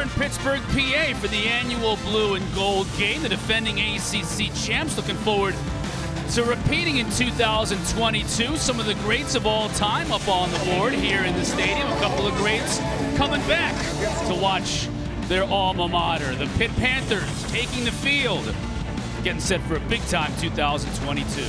in Pittsburgh, PA for the annual blue and gold game. The defending ACC champs looking forward to repeating in 2022. Some of the greats of all time up on the board here in the stadium. A couple of greats coming back to watch their alma mater. The Pitt Panthers taking the field, getting set for a big-time 2022.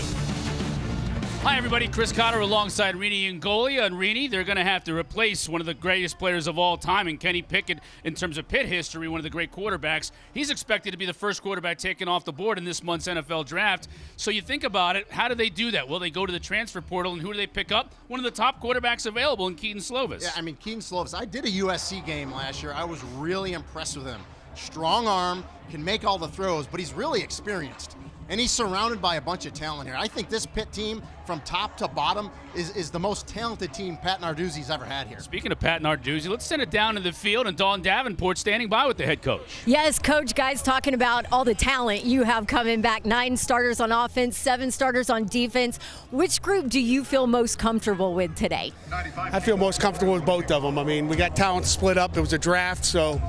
Hi, everybody. Chris Cotter alongside Rini Ngolia. And Rini, they're going to have to replace one of the greatest players of all time, and Kenny Pickett, in terms of Pitt history, one of the great quarterbacks. He's expected to be the first quarterback taken off the board in this month's NFL draft. So you think about it, how do they do that? Well, they go to the transfer portal, and who do they pick up? One of the top quarterbacks available in Keaton Slovis. Yeah, I mean, Keaton Slovis, I did a USC game last year. I was really impressed with him. Strong arm, can make all the throws, but he's really experienced. And he's surrounded by a bunch of talent here. I think this Pitt team, from top to bottom, is the most talented team Pat Narduzzi's ever had here. Speaking of Pat Narduzzi, let's send it down to the field, and Dawn Davenport standing by with the head coach. Yes, Coach, guys, talking about all the talent you have coming back. 9 starters on offense, 7 starters on defense. Which group do you feel most comfortable with today? I feel most comfortable with both of them. I mean, we got talent split up. It was a draft, so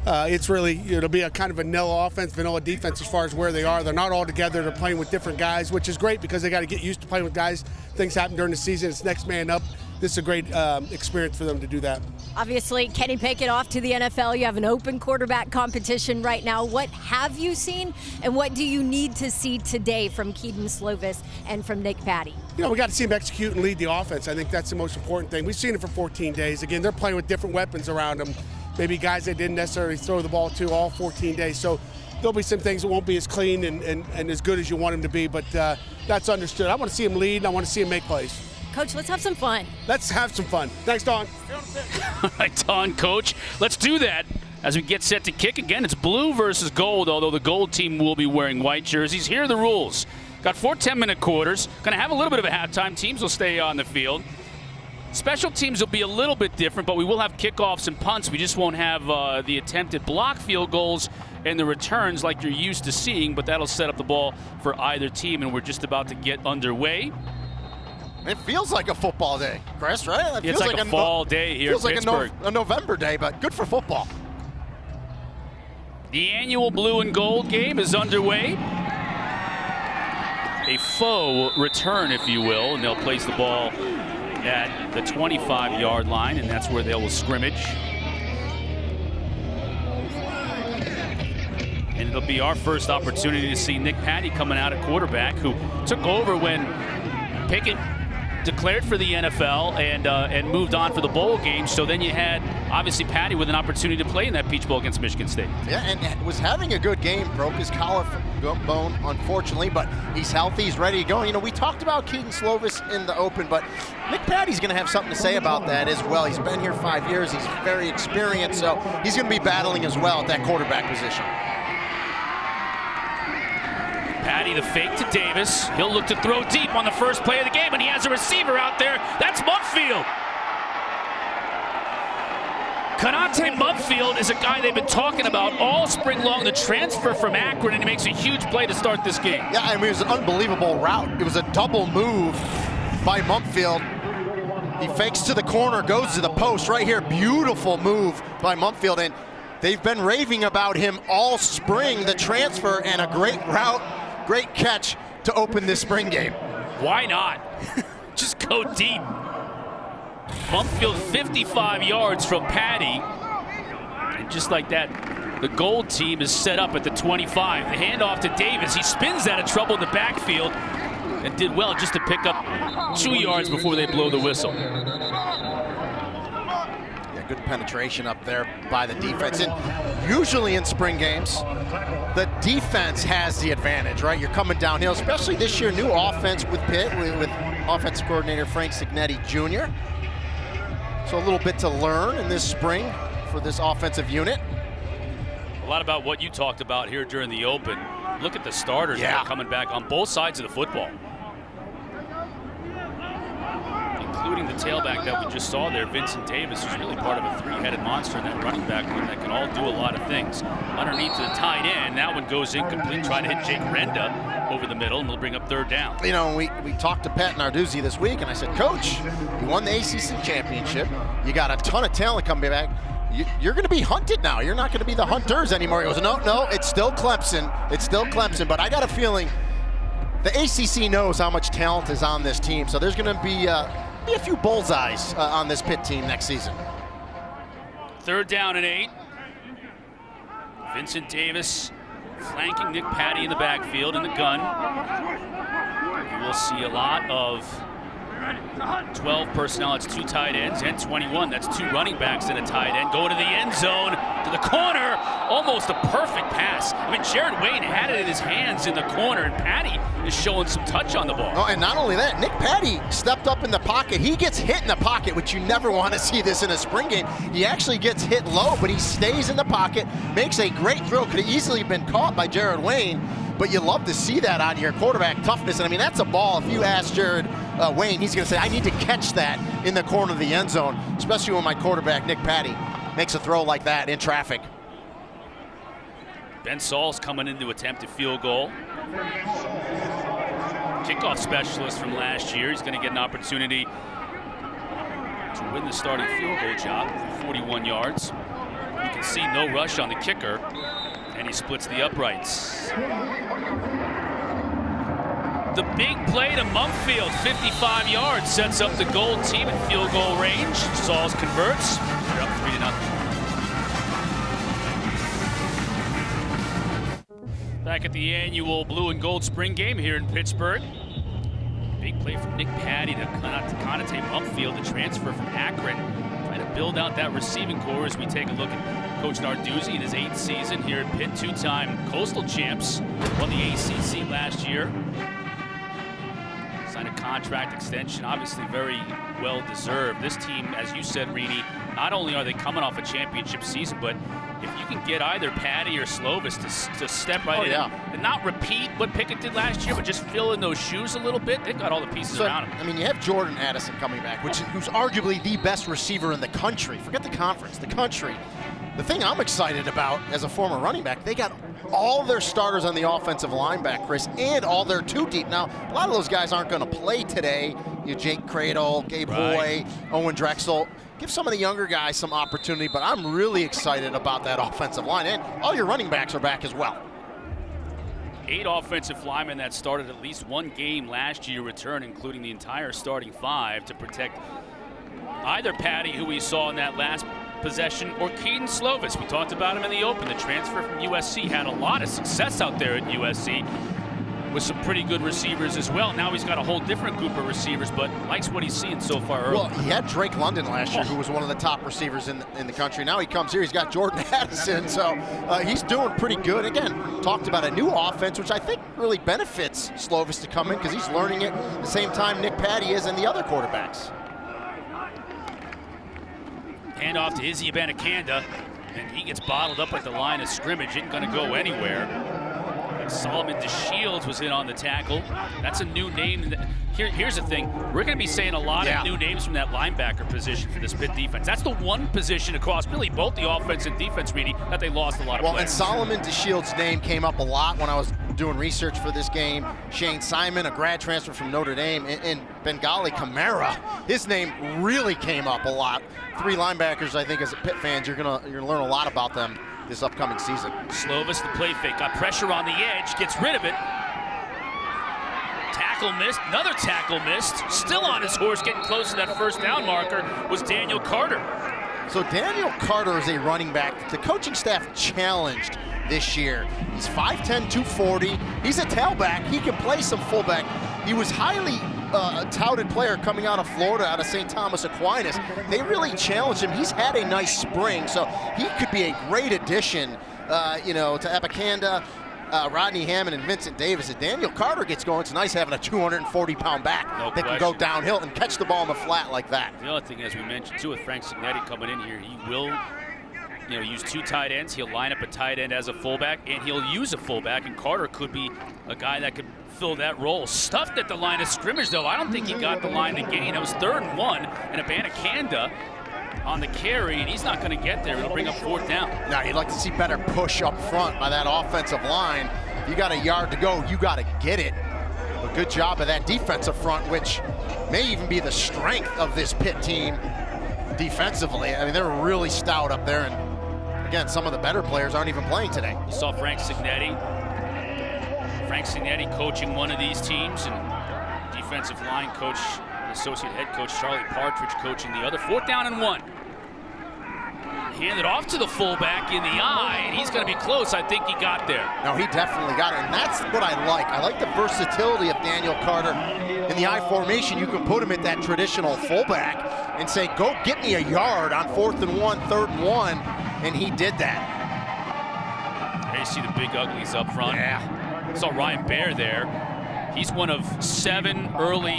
it's really, it'll be a kind of vanilla offense, vanilla defense as far as where they are. They're not all together. They're playing with different guys, which is great because they got to get used to playing with guys. Things happen during the season. It's next man up. This is a great experience for them to do that. Obviously, Kenny Pickett off to the NFL. You have an open quarterback competition right now. What have you seen, and what do you need to see today from Keaton Slovis and from Nick Patty? You know, we got to see him execute and lead the offense. I think that's the most important thing. We've seen it for 14 days. Again, they're playing with different weapons around them. Maybe guys that didn't necessarily throw the ball to all 14 days. So there'll be some things that won't be as clean and as good as you want him to be, but that's understood. I want to see him lead, and I want to see him make plays. Coach, let's have some fun. Let's have some fun. Thanks, Dawn. All right, Dawn, Coach. Let's do that as we get set to kick. Again, it's blue versus gold, although the gold team will be wearing white jerseys. Here are the rules. Got 4 10-minute quarters. Going to have a little bit of a halftime. Teams will stay on the field. Special teams will be a little bit different, but we will have kickoffs and punts. We just won't have the attempted block field goals and the returns like you're used to seeing, but that'll set up the ball for either team, and we're just about to get underway. It feels like a football day, Chris, right? It's like a fall day here in Pittsburgh. Feels like a November day, but good for football. The annual blue and gold game is underway. A faux return, if you will, and they'll place the ball at the 25-yard line, and that's where they will scrimmage. And it'll be our first opportunity to see Nick Patty coming out at quarterback, who took over when Pickett declared for the NFL and moved on for the bowl game. So then you had, obviously, Patty with an opportunity to play in that Peach Bowl against Michigan State. Yeah, and was having a good game. Broke his collarbone, unfortunately, but he's healthy. He's ready to go. You know, we talked about Keaton Slovis in the open, but Nick Patty's going to have something to say about that as well. He's been here 5 years. He's very experienced, so he's going to be battling as well at that quarterback position. Patty, the fake to Davis. He'll look to throw deep on the first play of the game, and he has a receiver out there. That's Mumfield. Konate Mumfield is a guy they've been talking about all spring long, the transfer from Akron, and he makes a huge play to start this game. Yeah, I mean, it was an unbelievable route. It was a double move by Mumfield. He fakes to the corner, goes to the post right here. Beautiful move by Mumfield, and they've been raving about him all spring, the transfer, and a great route, great catch to open this spring game. Why not? Just go deep. Mumfield 55 yards from Patty. And just like that, the gold team is set up at the 25. The handoff to Davis. He spins out of trouble in the backfield and did well just to pick up 2 yards before they blow the whistle. Good penetration up there by the defense. And usually in spring games, the defense has the advantage, right? You're coming downhill, especially this year, new offense with Pitt, with offensive coordinator Frank Cignetti Jr. So a little bit to learn in this spring for this offensive unit. A lot about what you talked about here during the open. Look at the starters that are coming back on both sides of the football, including the tailback that we just saw there, Vincent Davis, who's really part of a 3-headed monster in that running back room that can all do a lot of things. Underneath to the tight end, that one goes incomplete, trying to hit Jake Renda over the middle, and they'll bring up 3rd down. You know, we talked to Pat Narduzzi this week, and I said, Coach, you won the ACC championship. You got a ton of talent coming back. you're going to be hunted now. You're not going to be the hunters anymore. He goes, no, it's still Clemson. It's still Clemson. But I got a feeling the ACC knows how much talent is on this team. So there's going to be a few bullseyes on this Pitt team next season. 3rd down and 8. Vincent Davis flanking Nick Patty in the backfield in the gun. You will see a lot of 12 personnel. It's 2 tight ends, and 21. That's 2 running backs and a tight end. Going to the end zone, to the corner. Almost a perfect pass. I mean, Jared Wayne had it in his hands in the corner, and Patty is showing some touch on the ball. Oh, and not only that, Nick Patty stepped up in the pocket. He gets hit in the pocket, which you never want to see this in a spring game. He actually gets hit low, but he stays in the pocket, makes a great throw. Could have easily been caught by Jared Wayne, but you love to see that out of your quarterback toughness. And I mean, that's a ball. If you ask Jared Wayne, he's going to say, I need to catch that in the corner of the end zone, especially when my quarterback, Nick Patty, makes a throw like that in traffic. Ben Saul's coming in to attempt a field goal. Kickoff specialist from last year. He's going to get an opportunity to win the starting field goal job for 41 yards. You can see no rush on the kicker, and he splits the uprights. The big play to Mumpfield, 55 yards, sets up the Gold team in field goal range. Sauls converts. They're up 3-0. Back at the annual Blue and Gold Spring Game here in Pittsburgh. Big play from Nick Patty to Conate Mumpfield, the transfer from Akron. Trying to build out that receiving core as we take a look at Coach Narduzzi in his 8th season here at Pitt. 2-time Coastal champs. Won the ACC last year. Signed a contract extension, obviously very well deserved. This team, as you said, Rini, not only are they coming off a championship season, but if you can get either Patty or Slovis to step right in and not repeat what Pickett did last year, but just fill in those shoes a little bit, they've got all the pieces around him. I mean, you have Jordan Addison coming back, who's arguably the best receiver in the country. Forget the conference, the country. The thing I'm excited about as a former running back, they got all their starters on the offensive line back, Chris, and all their 2 deep. Now, a lot of those guys aren't going to play today. Jake Cradle, Gabe Hoy, Owen Drexel. Give some of the younger guys some opportunity, but I'm really excited about that offensive line, and all your running backs are back as well. 8 offensive linemen that started at least 1 game last year return, including the entire starting 5 to protect either Patty, who we saw in that last possession, or Keaton Slovis. We talked about him in the open. The transfer from USC had a lot of success out there at USC with some pretty good receivers as well. Now he's got a whole different group of receivers, but likes what he's seeing so far early. Well, he had Drake London last year, who was one of the top receivers in the country. Now he comes here, he's got Jordan Addison, so he's doing pretty good. Again, talked about a new offense, which I think really benefits Slovis to come in because he's learning it at the same time Nick Patty is and the other quarterbacks. Hand off to Izzy Abanikanda, and he gets bottled up at the line of scrimmage. Isn't going to go anywhere. Solomon DeShields was in on the tackle. That's a new name. Here's the thing. We're going to be saying a lot of new names from that linebacker position for this Pitt defense. That's the one position across really both the offense and defense, Reedy, that they lost a lot of players. And Solomon DeShields' name came up a lot when I was doing research for this game. Shane Simon, a grad transfer from Notre Dame, and Bengali Kamara, his name really came up a lot. 3 linebackers, I think, as Pitt fans, you're gonna learn a lot about them this upcoming season. Slovis, the play fake, got pressure on the edge, gets rid of it. Tackle missed, another tackle missed. Still on his horse, getting close to that 1st down marker was Daniel Carter. So Daniel Carter is a running back that the coaching staff challenged this year. He's 5'10", 240. He's a tailback. He can play some fullback. He was highly touted player coming out of Florida, out of St. Thomas Aquinas. They really challenged him. He's had a nice spring, so he could be a great addition, to Abanikanda, Rodney Hammond, and Vincent Davis. If Daniel Carter gets going, it's nice having a 240-pound back that can go downhill and catch the ball in the flat like that. The other thing, as we mentioned, too, with Frank Signetti coming in here, he will use 2 tight ends. He'll line up a tight end as a fullback, and he'll use a fullback, and Carter could be a guy that could fill that role. Stuffed at the line of scrimmage, though. I don't think he got the line to gain. It was 3rd and 1, and Abanikanda on the carry, and he's not going to get there. It'll bring up 4th down. Now, you'd like to see better push up front by that offensive line. You got a yard to go. You got to get it. A good job of that defensive front, which may even be the strength of this Pitt team. defensively. I mean, they're really stout up there, and again, some of the better players aren't even playing today. You saw Frank Signetti. Frank Signetti coaching one of these teams, and defensive line coach, associate head coach Charlie Partridge coaching the other. 4th down and 1. Handed off to the fullback in the eye, and he's going to be close. I think he got there. No, he definitely got it, and that's what I like. I like the versatility of Daniel Carter. In the I formation, you can put him at that traditional fullback and say, go get me a yard on 4th and 1, 3rd and 1, and he did that. There you see the big uglies up front. Yeah. Saw Ryan Baer there. He's one of 7 early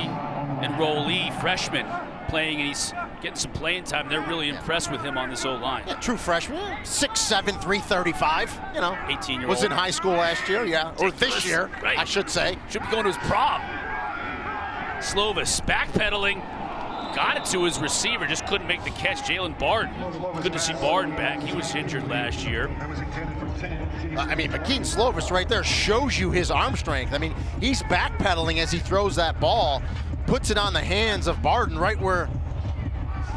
enrollee freshmen playing, and he's getting some playing time. They're really impressed with him on this O-line. Yeah, true freshman, 6'7", 335. You know, 18-year-old. Was in high school last year, yeah, or this year, right. I should say. Should be going to his prom. Slovis backpedaling, got it to his receiver, just couldn't make the catch. Jalen Barden. Good to see Barden back. He was injured last year. I mean, but Keaton Slovis right there shows you his arm strength. I mean, he's backpedaling as he throws that ball, puts it on the hands of Barden right where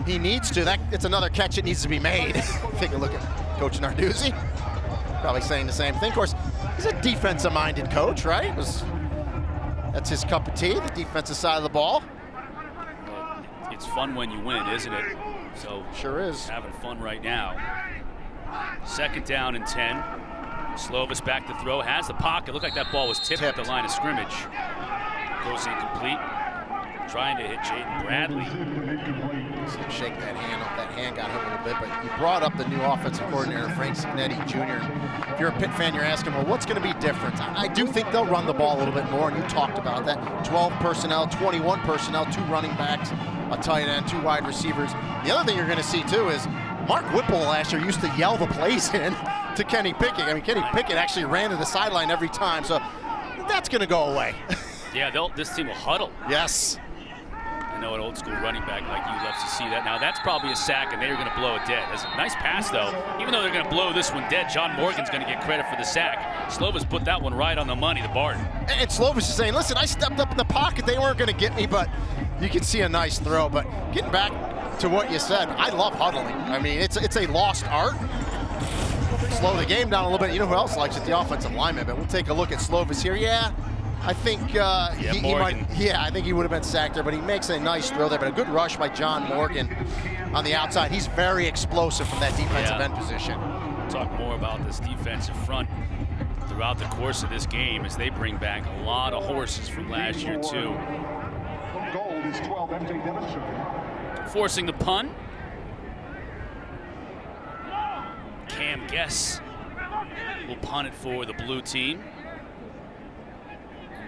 he needs to. It's another catch that needs to be made. Take a look at Coach Narduzzi. Probably saying the same thing. Of course, he's a defensive-minded coach, right? That's his cup of tea, the defensive side of the ball. Well, it's fun when you win, isn't it? So sure is. Having fun right now. 2nd down and 10. Slovis back to throw, has the pocket. Looked like that ball was tipped at the line of scrimmage. Goes incomplete. Trying to hit Jaden Bradley. See him shake that hand off. That hand got hit a little bit, but you brought up the new offensive coordinator, Frank Signetti Jr. If you're a Pitt fan, you're asking, well, what's going to be different? I do think they'll run the ball a little bit more, and you talked about that. 12 personnel, 21 personnel, 2 running backs, a tight end, 2 wide receivers. The other thing you're going to see, too, is Mark Whipple last year used to yell the plays in to Kenny Pickett. I mean, Kenny Pickett actually ran to the sideline every time, so that's going to go away. Yeah, this team will huddle. Yes. I know an old school running back like you loves to see that. Now that's probably a sack, and they're going to blow it dead. That's a nice pass, though. Even though they're going to blow this one dead, John Morgan's going to get credit for the sack. Slovis put that one right on the money, the Barton. And Slovis is saying, listen, I stepped up in the pocket. They weren't going to get me, but you can see a nice throw. But getting back to what you said, I love huddling. I mean, it's a lost art. Slow the game down a little bit. You know who else likes it? The offensive lineman. But we'll take a look at Slovis here. Yeah. I think he might. Yeah, I think he would have been sacked there, but he makes a nice throw there. But a good rush by John Morgan on the outside. He's very explosive from that defensive end position. We'll talk more about this defensive front throughout the course of this game as they bring back a lot of horses from last year too. Forcing the punt. Cam Guess will punt it for the blue team.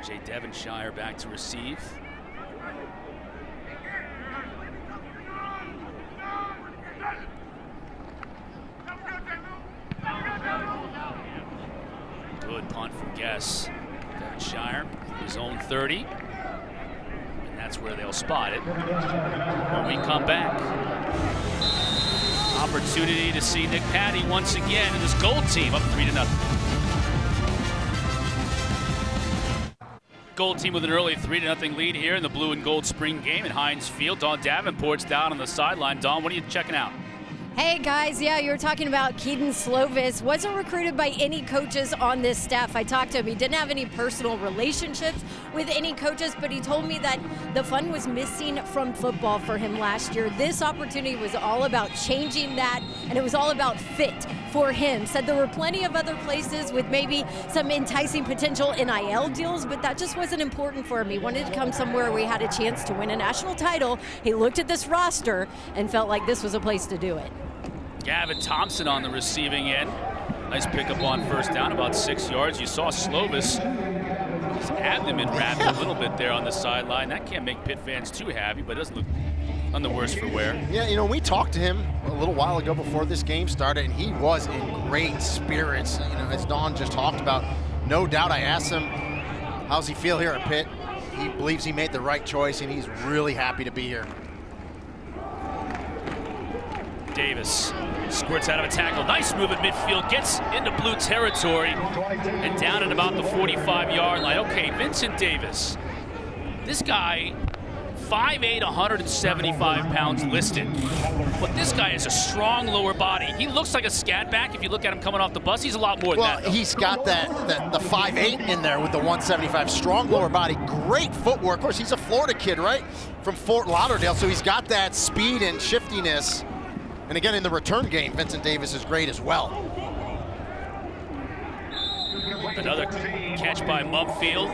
Jay Devonshire back to receive. Good punt from Guess. Devonshire, his own 30. And that's where they'll spot it when we come back. Opportunity to see Nick Patty once again, and this gold team up 3-0. Gold team with an early 3-0 lead here in the blue and gold spring game at Heinz Field. Don Davenport's down on the sideline. Don, what are you checking out? Hey guys, yeah, you were talking about Keaton Slovis. Wasn't recruited by any coaches on this staff. I talked to him. He didn't have any personal relationships with any coaches, but he told me that the fun was missing from football for him last year. This opportunity was all about changing that, and it was all about fit for him. Said there were plenty of other places with maybe some enticing potential NIL deals, but that just wasn't important for him. He wanted to come somewhere where he had a chance to win a national title. He looked at this roster and felt like this was a place to do it. Gavin Thompson on the receiving end. Nice pickup on first down, about 6 yards. You saw Slovis, his abdomen wrapped a little bit there on the sideline. That can't make Pitt fans too happy, but it doesn't look none the worse for wear. Yeah, you know, we talked to him a little while ago before this game started, and he was in great spirits. You know, as Don just talked about, no doubt I asked him, how's he feel here at Pitt? He believes he made the right choice, and he's really happy to be here. Davis squirts out of a tackle. Nice move at midfield. Gets into blue territory and down at about the 45-yard line. Okay, Vincent Davis. This guy, 5'8", 175 pounds listed. But this guy has a strong lower body. He looks like a scat back if you look at him coming off the bus. He's a lot more than that. Well, he's got the 5'8" in there with the 175. Strong lower body, great footwork. Of course, he's a Florida kid, right? From Fort Lauderdale, so he's got that speed and shiftiness. And again, in the return game, Vincent Davis is great as well. Another catch by Mumfield.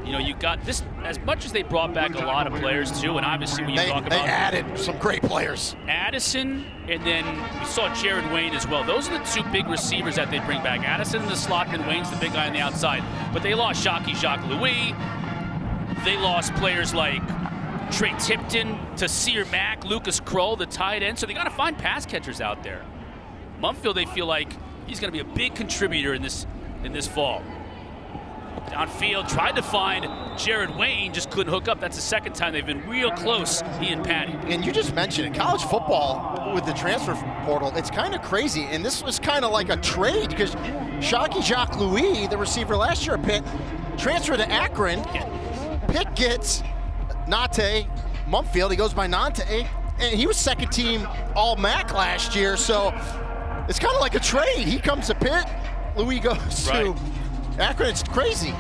You know, you got this, as much as they brought back a lot of players too, and obviously when you talk about... They added some great players. Addison, and then we saw Jared Wayne as well. Those are the two big receivers that they bring back. Addison in the slot, and Wayne's the big guy on the outside. But they lost Jacques Louis. They lost players like Trey Tipton, Tasir Mack, Lucas Kroll, the tight end. So they got to find pass catchers out there. Mumfield, they feel like he's going to be a big contributor in this fall. Downfield, tried to find Jared Wayne, just couldn't hook up. That's the second time they've been real close, he and Patty. And you just mentioned it, college football with the transfer portal, it's kind of crazy. And this was kind of like a trade because Jacques Louis, the receiver last year at Pitt, transferred to Akron. Pitt gets Nate Mumfield, he goes by Nante, and he was second team All-MAC last year. So it's kind of like a trade. He comes to Pitt, Louis goes to Akron. It's crazy.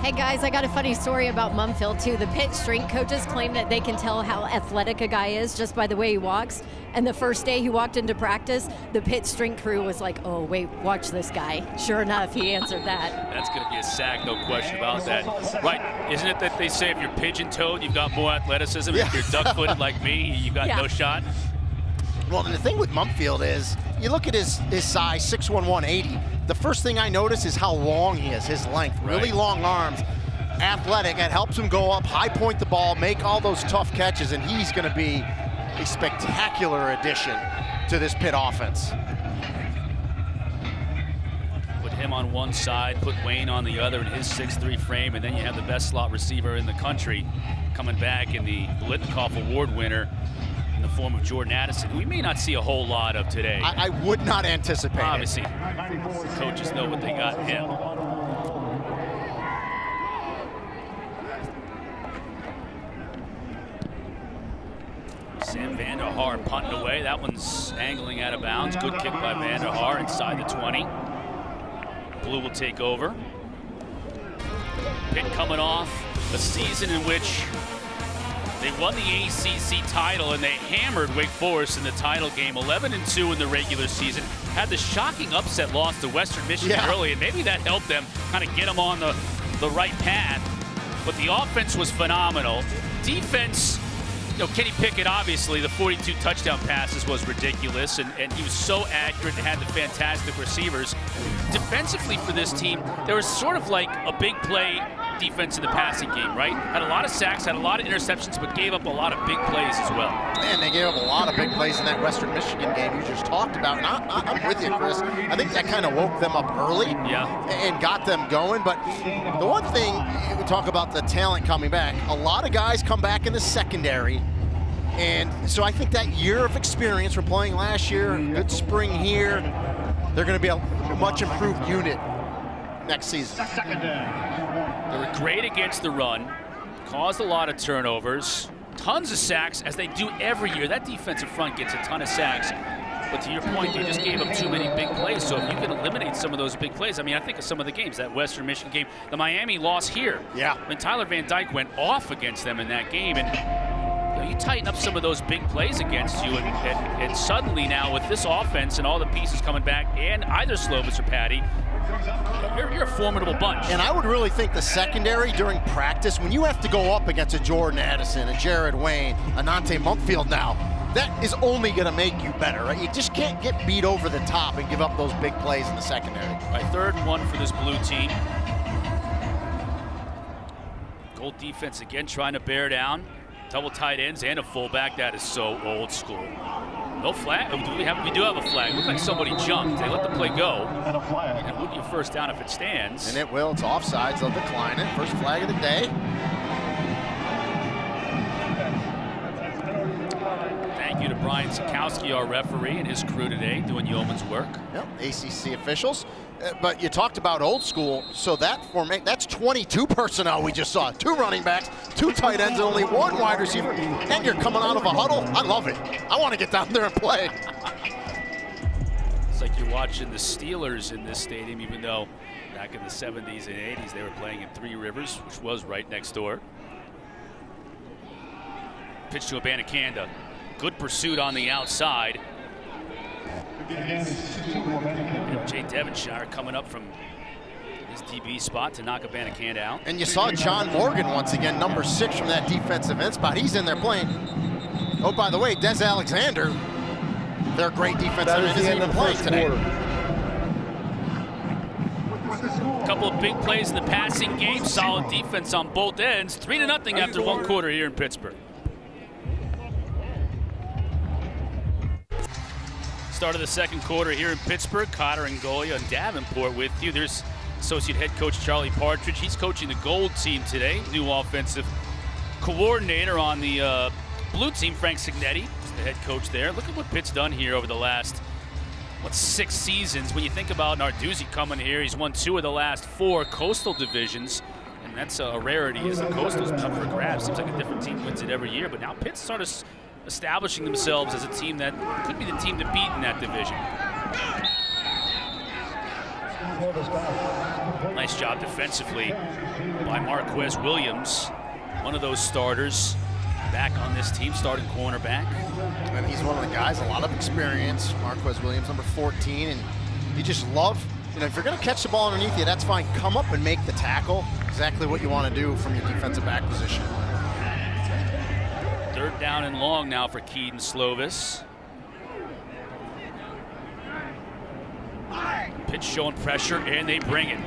Hey guys, I got a funny story about Mumfield too. The Pitt strength coaches claim that they can tell how athletic a guy is just by the way he walks. And the first day he walked into practice, the Pitt strength crew was like, oh wait, watch this guy. Sure enough, he answered that. That's gonna be a sack, no question about that. Right, isn't it that they say if you're pigeon-toed, you've got more athleticism? Yeah. If you're duck-footed like me, you got no shot? Well, and the thing with Mumfield is, you look at his size, 6'1", 180. The first thing I notice is how long he is, his length. Really long arms, athletic. It helps him go up, high point the ball, make all those tough catches, and he's going to be a spectacular addition to this Pitt offense. Put him on one side, put Wayne on the other in his 6'3" frame, and then you have the best slot receiver in the country coming back in the Blitnikoff Award winner in the form of Jordan Addison, who we may not see a whole lot of today. I would not anticipate Obviously, coaches know what they got in him. Sam Vanderhaar punting away. That one's angling out of bounds. Good kick by Vanderhaar inside the 20. Blue will take over. Pitt coming off a season in which they won the ACC title and they hammered Wake Forest in the title game, 11-2 in the regular season. Had the shocking upset loss to Western Michigan early, and maybe that helped them kind of get them on the right path. But the offense was phenomenal. Defense, you know, Kenny Pickett, obviously, the 42 touchdown passes was ridiculous, and he was so accurate and had the fantastic receivers. Defensively for this team, there was sort of like a big play defense in the passing game, right? Had a lot of sacks, had a lot of interceptions, but gave up a lot of big plays as well. Man, they gave up a lot of big plays in that Western Michigan game you just talked about. And I'm with you, Chris. I think that kind of woke them up early and got them going. But the one thing, we talk about the talent coming back, a lot of guys come back in the secondary. And so I think that year of experience from playing last year, good spring here, they're going to be a much improved unit next season. They were great against the run, caused a lot of turnovers, tons of sacks, as they do every year. That defensive front gets a ton of sacks. But to your point, they just gave up too many big plays. So if you can eliminate some of those big plays, I mean, I think of some of the games, that Western Michigan game, the Miami loss here. Yeah. When Tyler Van Dyke went off against them in that game, and you tighten up some of those big plays against you, and suddenly now with this offense and all the pieces coming back, and either Slovis or Patty, you're a formidable bunch. And I would really think the secondary during practice, when you have to go up against a Jordan Addison, a Jared Wayne, a Nante Mumfield now, that is only going to make you better, right? You just can't get beat over the top and give up those big plays in the secondary. All right, 3rd and 1 for this blue team. Gold defense again trying to bear down. Double tight ends and a fullback. That is so old school. No flag. We do have a flag. Looks like somebody jumped. They let the play go. And it would be a first down if it stands. And it will. It's offsides. They'll decline it. First flag of the day. Thank you to Brian Brian Sikowski, our referee, and his crew today doing yeoman's work. Yep, ACC officials. But you talked about old school, so that's 22 personnel we just saw. 2 running backs, 2 tight ends, and only 1 wide receiver. And you're coming out of a huddle. I love it. I want to get down there and play. It's like you're watching the Steelers in this stadium, even though back in the 70s and 80s they were playing in Three Rivers, which was right next door. Pitch to Abanikanda. Good pursuit on the outside. And Jay Devonshire coming up from his DB spot to knock Abanikanda out. And you saw John Morgan once again, number 6 from that defensive end spot. He's in there playing. Oh, by the way, Des Alexander, their great defensive end, isn't even playing today. A couple of big plays in the passing game. Solid defense on both ends. 3-0 after 1 quarter here in Pittsburgh. Start of the second quarter here in Pittsburgh. Cotter and Goya and Davenport with you. There's associate head coach Charlie Partridge. He's coaching the gold team today. New offensive coordinator on the blue team, Frank Signetti, the head coach there. Look at what Pitt's done here over the last, 6 seasons. When you think about Narduzzi coming here, he's won 2 of the last 4 coastal divisions. And that's a rarity as the coastal's up for grabs. Seems like a different team wins it every year. But now Pitt's sort of establishing themselves as a team that could be the team to beat in that division. Nice job defensively by Marquez Williams, one of those starters back on this team, starting cornerback. And he's one of the guys, a lot of experience. Marquez Williams, number 14, and you just love, if you're going to catch the ball underneath you, that's fine. Come up and make the tackle. Exactly what you want to do from your defensive back position. 3rd down and long now for Keaton Slovis. Pitch showing pressure, and they bring it.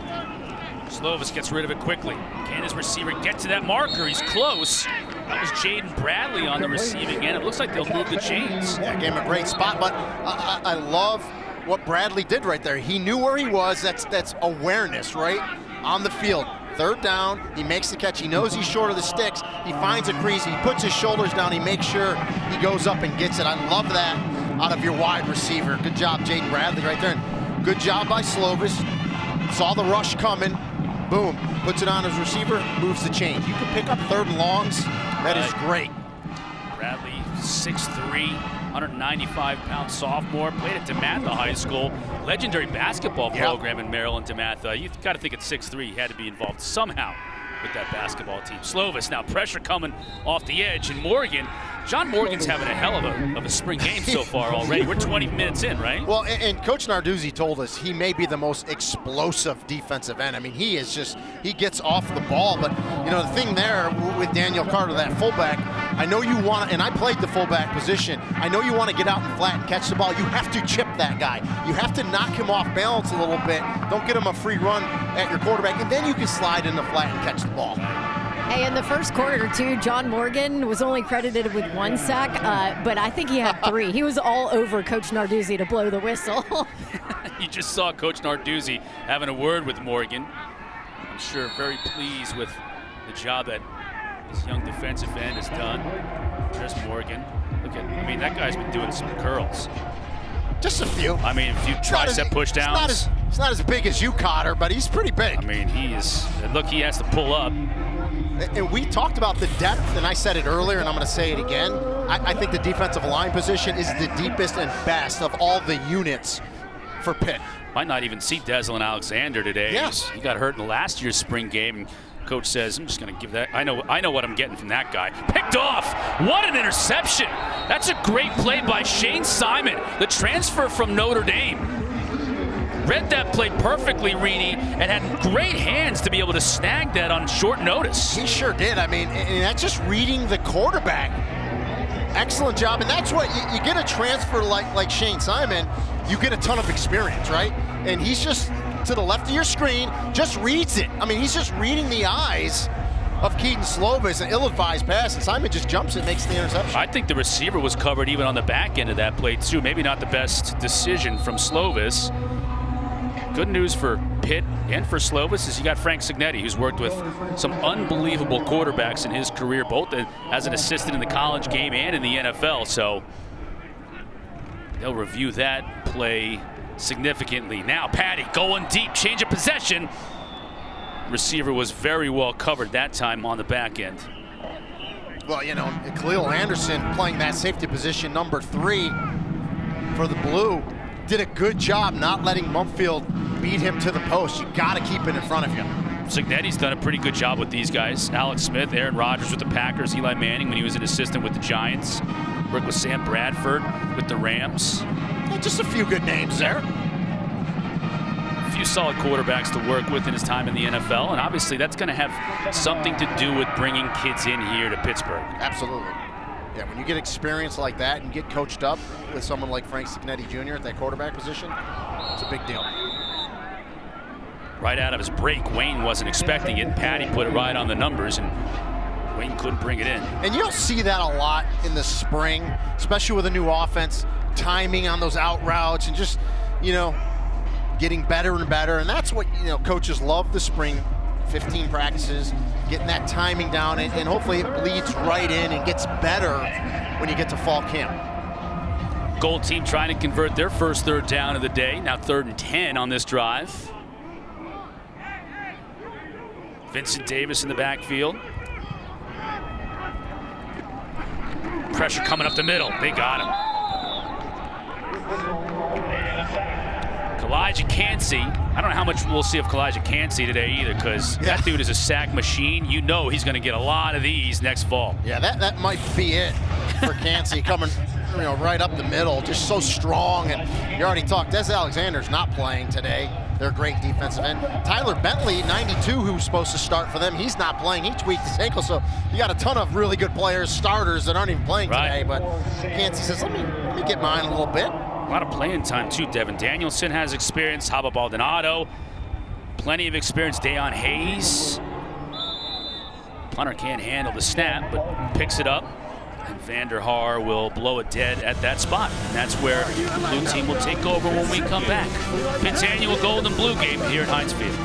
Slovis gets rid of it quickly. Can his receiver get to that marker? He's close. That was Jaden Bradley on the receiving end. It looks like they'll move the chains. Yeah, gave him a great spot, but I love what Bradley did right there. He knew where he was. That's awareness, right? On the field. 3rd down, he makes the catch. He knows he's short of the sticks. He finds a crease. He puts his shoulders down. He makes sure he goes up and gets it. I love that out of your wide receiver. Good job, Jaden Bradley, right there. And good job by Slovis. Saw the rush coming. Boom. Puts it on his receiver, moves the chains. You can pick up 3rd and longs. That is great. Bradley, 6'3", 195-pound sophomore, played at DeMatha High School. Legendary basketball program in Maryland, DeMatha. You've got to think at 6'3", he had to be involved somehow with that basketball team. Slovis, now pressure coming off the edge, and Morgan. John Morgan's having a hell of a spring game so far already. We're 20 minutes in, right? Well, and Coach Narduzzi told us he may be the most explosive defensive end. I mean, he gets off the ball. But, the thing there with Daniel Carter, that fullback, I know you want, and I played the fullback position, I know you want to get out and flat and catch the ball. You have to chip that guy. You have to knock him off balance a little bit. Don't get him a free run at your quarterback, and then you can slide in the flat and catch the ball. Hey, in the first quarter, too, John Morgan was only credited with 1 sack, but I think he had 3. He was all over Coach Narduzzi to blow the whistle. You just saw Coach Narduzzi having a word with Morgan. I'm sure very pleased with the job that this young defensive end has done. There's Morgan. Look at, that guy's been doing some curls. Just a few. A few tricep pushdowns. He's not as big as you, Cotter, but he's pretty big. He is. Look, he has to pull up. And we talked about the depth, and I said it earlier, and I'm going to say it again. I think the defensive line position is the deepest and best of all the units for Pitt. Might not even see Deslin Alexander today. Yes. He got hurt in last year's spring game, and Coach says, I'm just going to give that. I know what I'm getting from that guy. Picked off. What an interception. That's a great play by Shane Simon, the transfer from Notre Dame. Read that play perfectly, Reedy, and had great hands to be able to snag that on short notice. He sure did. And that's just reading the quarterback. Excellent job. And that's what you get a transfer like Shane Simon, you get a ton of experience, right? And he's just to the left of your screen, just reads it. He's just reading the eyes of Keaton Slovis, an ill-advised pass, and Simon just jumps and makes the interception. I think the receiver was covered even on the back end of that play, too. Maybe not the best decision from Slovis. Good news for Pitt and for Slovis is you got Frank Signetti, who's worked with some unbelievable quarterbacks in his career, both as an assistant in the college game and in the NFL. So They'll review that play significantly. Now Patty going deep, change of possession. Receiver was very well covered that time on the back end. Well, you know, Khalil Anderson playing that safety position, number 3 for the Blue, did a good job not letting Mumfield beat him to the post. You got to keep it in front of you. Signetti's done a pretty good job with these guys. Alex Smith, Aaron Rodgers with the Packers, Eli Manning when he was an assistant with the Giants. Worked with Sam Bradford with the Rams. Yeah, just a few good names there. A few solid quarterbacks to work with in his time in the NFL, and obviously that's going to have something to do with bringing kids in here to Pittsburgh. Absolutely. Yeah, when you get experience like that and get coached up with someone like Frank Signetti Jr. at that quarterback position, it's a big deal. Right out of his break, Wayne wasn't expecting it. Patty put it right on the numbers, and Wayne couldn't bring it in. And you'll see that a lot in the spring, especially with a new offense, timing on those out routes and just, you know, getting better and better. And that's what, you know, coaches love the spring 15 practices, getting that timing down, and hopefully it bleeds right in and gets better when you get to fall camp. Gold team trying to convert their first third down of the day. Now 3rd and 10 on this drive. Vincent Davis in the backfield. Pressure coming up the middle. They got him. Kalijah Cansey. I don't know how much we'll see of Kalijah Cansey today either, because that dude is a sack machine. You know he's going to get a lot of these next fall. Yeah, that might be it for Cansey coming, you know, right up the middle. Just so strong. And you already talked. Des Alexander's not playing today. They're great defensive end. Tyler Bentley, 92, who's supposed to start for them, he's not playing. He tweaked his ankle, so you got a ton of really good players, starters that aren't even playing today. But Cansey says, let me get mine a little bit. A lot of playing time too. Devin Danielson has experience. Haba Baldonado, plenty of experience. Deion Hayes. Punter can't handle the snap, but picks it up. And Vander Haar will blow it dead at that spot. And that's where the blue team will take over when we come back. Pitt's annual gold and blue game here at Heinz Field.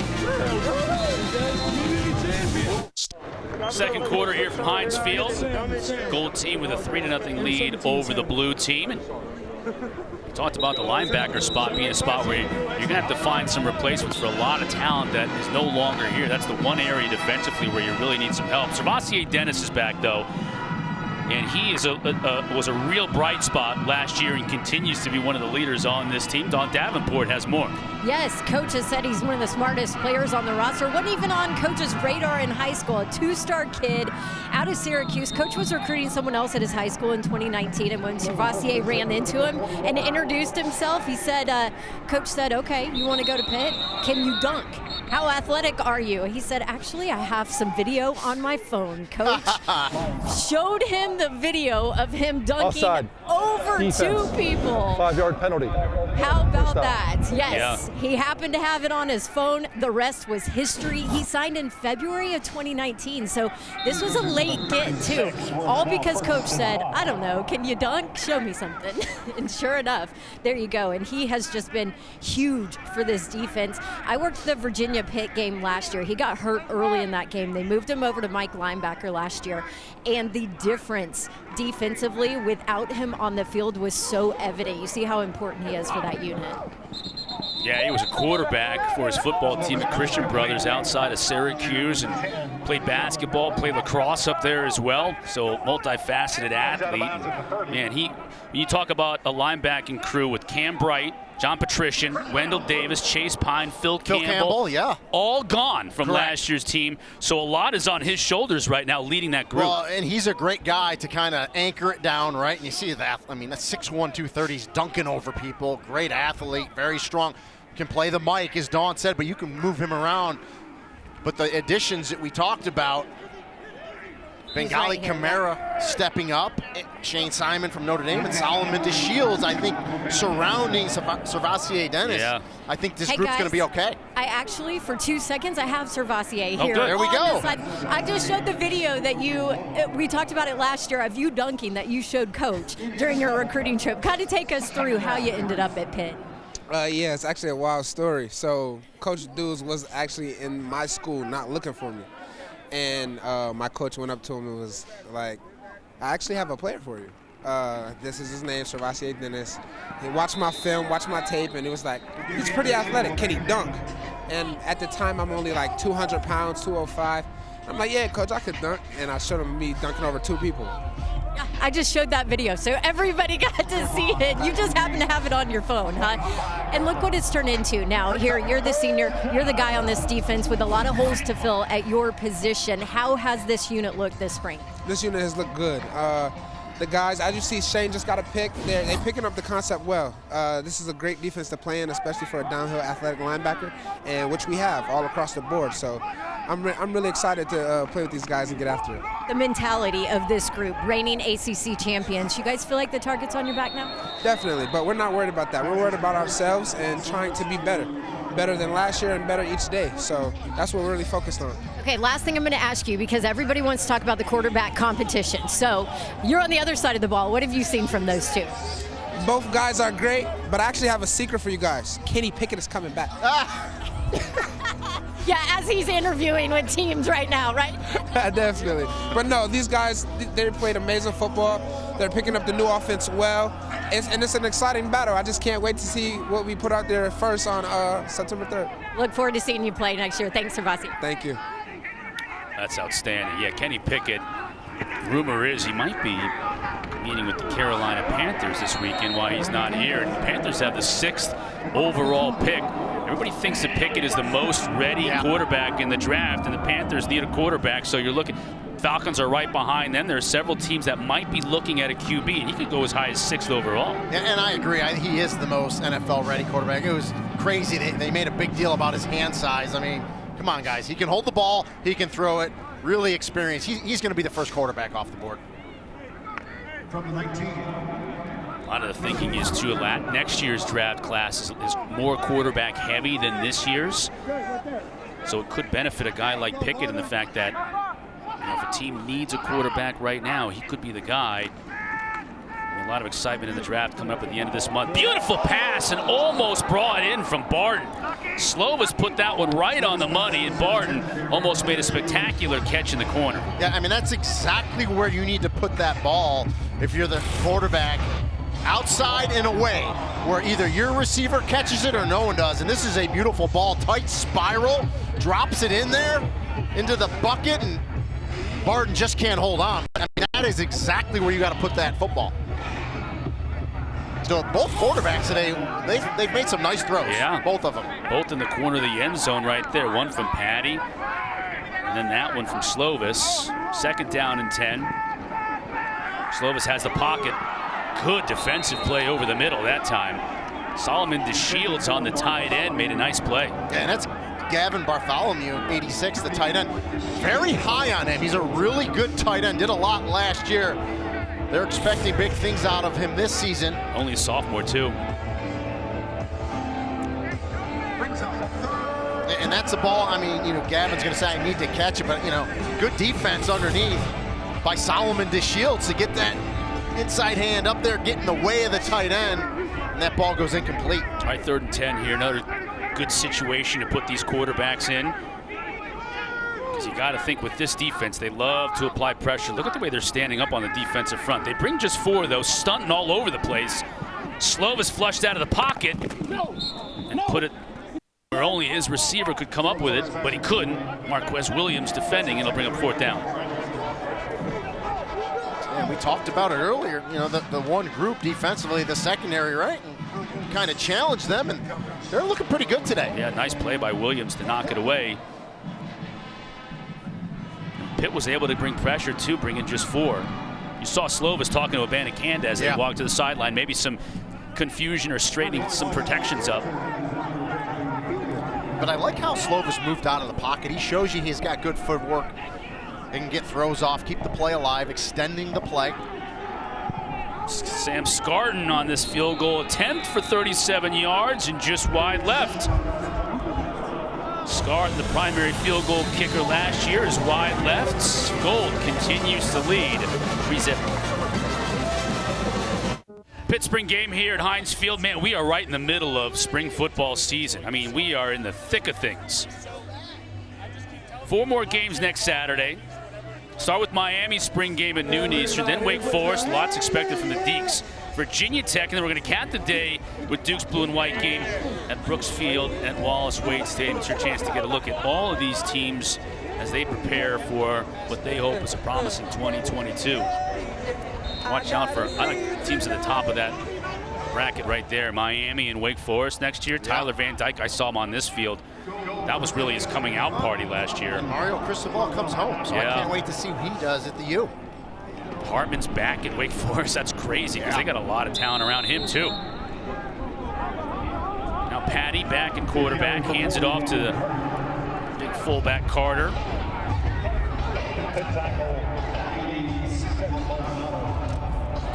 Second quarter here from Heinz Field. Gold team with a 3-0 lead over the blue team. And we talked about the linebacker spot being a spot where you're going to have to find some replacements for a lot of talent that is no longer here. That's the one area defensively where you really need some help. Servassier Dennis is back, though. And he is was a real bright spot last year and continues to be one of the leaders on this team. Don Davenport has more. Yes, Coach has said he's one of the smartest players on the roster. Wasn't even on Coach's radar in high school. A 2-star kid out of Syracuse. Coach was recruiting someone else at his high school in 2019, and when Servassier ran into him and introduced himself, he said, Coach said, okay, you want to go to Pitt? Can you dunk? How athletic are you? He said, actually, I have some video on my phone. Coach showed him the video of him dunking over defense. 2 people. 5-yard penalty. How about that? Yes, he happened to have it on his phone. The rest was history. He signed in February of 2019, so this was a late get too. All because Coach said, I don't know, can you dunk? Show me something. And sure enough, there you go. And he has just been huge for this defense. I worked the Virginia Pitt game last year. He got hurt early in that game. They moved him over to Mike linebacker last year, and the difference defensively without him on the field was so evident. You see how important he is for that unit. Yeah, he was a quarterback for his football team at Christian Brothers outside of Syracuse, and played basketball, played lacrosse up there as well. So multifaceted athlete. Man, when you talk about a linebacking crew with Cam Bright, John Patrician, Wendell Davis, Chase Pine, Phil Campbell, all gone from last year's team. So a lot is on his shoulders right now, leading that group. Well, and he's a great guy to kind of anchor it down, right? And you see that. I mean, that's 6'1", 230. He's dunking over people. Great athlete, very strong. Can play the mic, as Dawn said, but you can move him around. But the additions that we talked about, Bengali Kamara stepping up, Shane Simon from Notre Dame, and Solomon DeShields, I think, surrounding Servassier Dennis. Yeah. I think this group's going to be okay. I actually, for 2 seconds, I have Servassier here. There we go. I just showed the video that we talked about it last year of you dunking that you showed Coach during your recruiting trip. Kind of take us through how you ended up at Pitt. Yeah, it's actually a wild story. So Coach Dudes was actually in my school not looking for me. And my coach went up to him and was like, I actually have a player for you. This is his name, Servacier Dennis. He watched my film, watched my tape, and it was like, he's pretty athletic. Can he dunk? And at the time, I'm only like 200 pounds, 205. I'm like, yeah, coach, I could dunk. And I showed him me dunking over 2 people. I just showed that video, so everybody got to see it. You just happen to have it on your phone, huh? And look what it's turned into now. Here, you're the senior, you're the guy on this defense with a lot of holes to fill at your position. How has this unit looked this spring? This unit has looked good. The guys, as you see, Shane just got a pick. They're picking up the concept well. This is a great defense to play in, especially for a downhill athletic linebacker, and which we have all across the board. So I'm really excited to play with these guys and get after it. The mentality of this group, reigning ACC champions, you guys feel like the target's on your back now? Definitely, but we're not worried about that. We're worried about ourselves and trying to be better than last year and better each day. So that's what we're really focused on. Okay, last thing I'm going to ask you, because everybody wants to talk about the quarterback competition. So you're on the other side of the ball. What have you seen from those two? Both guys are great, but I actually have a secret for you guys. Kenny Pickett is coming back. Yeah, as he's interviewing with teams right now, right? Definitely. But no, these guys, they played amazing football. They're picking up the new offense well. And it's an exciting battle. I just can't wait to see what we put out there first on September 3rd. Look forward to seeing you play next year. Thanks, Servacier. Thank you. That's outstanding. Yeah, Kenny Pickett, rumor is he might be meeting with the Carolina Panthers this weekend while he's not here. And the Panthers have the 6th overall pick. Everybody thinks that Pickett is the most ready quarterback in the draft, and the Panthers need a quarterback. So you're looking, Falcons are right behind them. There are several teams that might be looking at a QB, and he could go as high as 6th overall. Yeah, and I agree. He is the most NFL-ready quarterback. It was crazy. They made a big deal about his hand size. I mean, come on, guys. He can hold the ball. He can throw it. Really experienced. He's going to be the first quarterback off the board. From the 19. A lot of the thinking is, too, next year's draft class is more quarterback heavy than this year's. So it could benefit a guy like Pickett in the fact that, you know, if a team needs a quarterback right now, he could be the guy. A lot of excitement in the draft coming up at the end of this month. Beautiful pass and almost brought in from Barton. Slovis put that one right on the money, and Barton almost made a spectacular catch in the corner. Yeah, I mean, that's exactly where you need to put that ball if you're the quarterback. Outside and away, where either your receiver catches it or no one does. And this is a beautiful ball, tight spiral, drops it in there into the bucket, and Barton just can't hold on. I mean, that is exactly where you got to put that football. So both quarterbacks today, they've made some nice throws. Yeah, both of them. Both in the corner of the end zone right there. One from Patty, and then that one from Slovis. 2nd down and 10. Slovis has the pocket. Good defensive play over the middle that time. Solomon DeShields on the tight end made a nice play. Yeah, and that's Gavin Bartholomew, 86, the tight end. Very high on him. He's a really good tight end. Did a lot last year. They're expecting big things out of him this season. Only a sophomore, too. And that's a ball, I mean, you know, Gavin's going to say, I need to catch it, but, you know, good defense underneath by Solomon DeShields to get that inside hand up there, get in the way of the tight end, and that ball goes incomplete. All right, 3rd and 10 here. Another good situation to put these quarterbacks in. Because you got to think with this defense, they love to apply pressure. Look at the way they're standing up on the defensive front. They bring just 4 of those, stunting all over the place. Slovis flushed out of the pocket and put it where only his receiver could come up with it, but he couldn't. Marquez Williams defending, and he'll bring up 4th down. And we talked about it earlier, you know, the one group defensively, the secondary, right? And kind of challenged them, and they're looking pretty good today. Yeah, nice play by Williams to knock it away. Pitt was able to bring pressure too, bring in just 4. You saw Slovis talking to Abanikanda as they walked to the sideline. Maybe some confusion or straightening some protections up. But I like how Slovis moved out of the pocket. He shows you he's got good footwork. He can get throws off, keep the play alive, extending the play. Sam Scarton on this field goal attempt for 37 yards and just wide left. Scarton, the primary field goal kicker last year, is wide left. Gold continues to lead 3-0. Pittsburgh game here at Heinz Field. Man, we are right in the middle of spring football season. I mean, we are in the thick of things. 4 more games next Saturday. Start with Miami spring game at noon Eastern, then Wake Forest. Lots expected from the Deacs. Virginia Tech, and then we're going to cap the day with Duke's blue and white game at Brooks Field at Wallace Wade Stadium. It's your chance to get a look at all of these teams as they prepare for what they hope is a promising 2022. Watch out for teams at the top of that bracket right there. Miami and Wake Forest next year. Tyler Van Dyke, I saw him on this field. That was really his coming out party last year. And Mario Cristobal comes home, so I can't wait to see what he does at the U. Hartman's back at Wake Forest. That's crazy because they got a lot of talent around him too. Now Patty back in quarterback, hands it off to the big fullback Carter.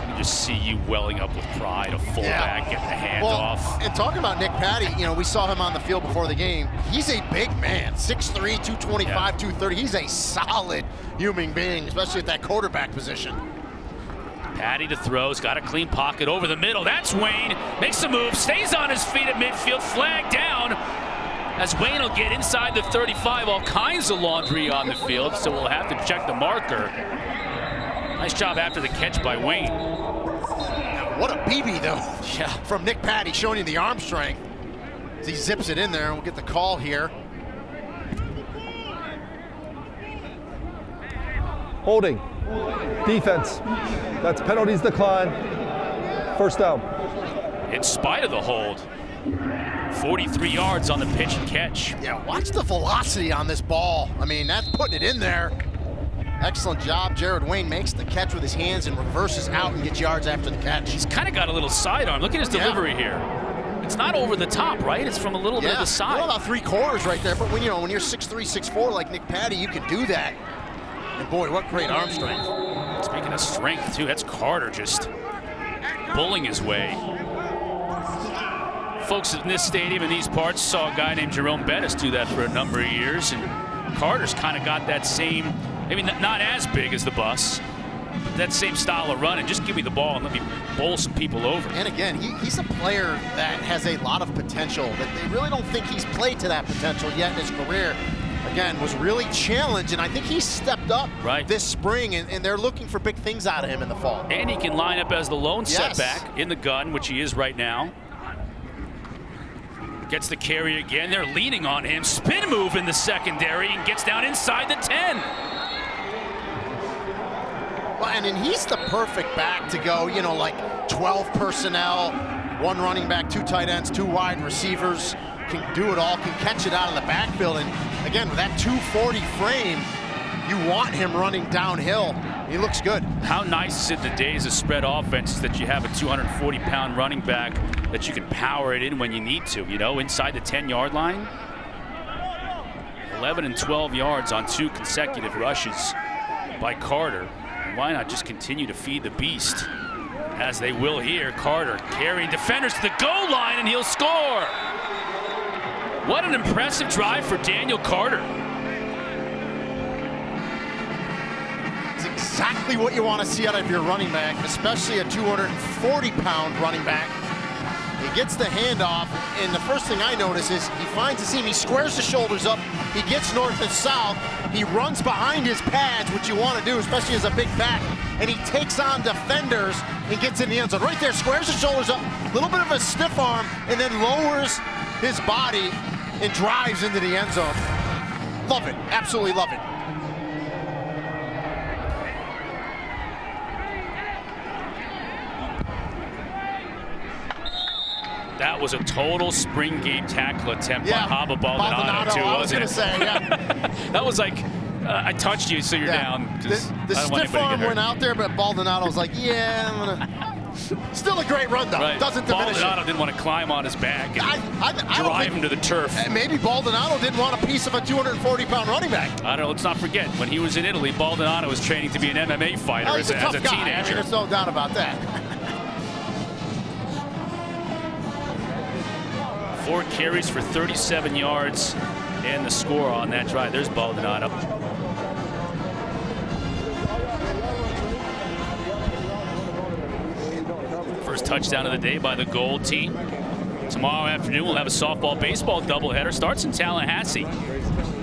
You just see you welling up with pride, a fullback getting the handoff. And talking about Nick Patty, you know, we saw him on the field before the game. He's a big man, 6'3", 225, 230. He's a solid human being, especially at that quarterback position. Patty to throw, he's got a clean pocket over the middle. That's Wayne, makes a move, stays on his feet at midfield, flag down. As Wayne will get inside the 35, all kinds of laundry on the field, so we'll have to check the marker. Nice job after the catch by Wayne. What a BB though, from Nick Patty, showing you the arm strength. As he zips it in there, and we'll get the call here. Holding. Defense. That's penalties decline. First down. In spite of the hold, 43 yards on the pitch and catch. Yeah, watch the velocity on this ball. I mean, that's putting it in there. Excellent job. Jared Wayne makes the catch with his hands and reverses out and gets yards after the catch. He's kind of got a little sidearm. Look at his delivery here. It's not over the top, right? It's from a little bit of the side. About 3/4 right there. But when you're 6'3", 6'4" like Nick Patty, you can do that. And boy, what great arm strength. Speaking of strength, too, that's Carter just bullying his way. Folks in this stadium in these parts saw a guy named Jerome Bettis do that for a number of years, and Carter's kind of got that same, maybe not as big as the bus, but that same style of running. Just give me the ball and let me bowl some people over. And again, he's a player that has a lot of potential, that they really don't think he's played to that potential yet in his career. Again, was really challenged, and I think he stepped up this spring, and they're looking for big things out of him in the fall. And he can line up as the lone setback in the gun, which he is right now. Gets the carry again. They're leaning on him. Spin move in the secondary and gets down inside the 10. Well, and he's the perfect back to go, like 12 personnel, 1 running back, 2 tight ends, 2 wide receivers. Can do it all, can catch it out of the backfield. And again, with that 240 frame, you want him running downhill. He looks good. How nice is it the days of spread offenses that you have a 240-pound running back that you can power it in when you need to, inside the 10-yard line? 11 and 12 yards on 2 consecutive rushes by Carter. And why not just continue to feed the beast, as they will here. Carter carrying defenders to the goal line, and he'll score. What an impressive drive for Daniel Carter. It's exactly what you want to see out of your running back, especially a 240-pound running back. He gets the handoff, and the first thing I notice is he finds the seam, he squares the shoulders up, he gets north and south, he runs behind his pads, which you want to do, especially as a big back, and he takes on defenders and gets in the end zone. Right there, squares the shoulders up, a little bit of a stiff arm, and then lowers his body and drives into the end zone. Love it, absolutely love it. That was a total spring game tackle attempt by Haba Baldonado, too, wasn't it? That was like, I touched you, so you're down. The stiff arm went out there, but Baldonado was like, I'm gonna... Still a great run, though. Right. Doesn't diminish Baldonado it. didn't want to climb on his back and I drive him to the turf. Maybe Baldonado didn't want a piece of a 240-pound running back. I don't know. Let's not forget, when he was in Italy, Baldonado was training to be an MMA fighter as a teenager. I mean, there's no doubt about that. 4 carries for 37 yards and the score on that drive. There's Baldonado. First touchdown of the day by the Gold team. Tomorrow afternoon we'll have a softball baseball doubleheader. Starts in Tallahassee.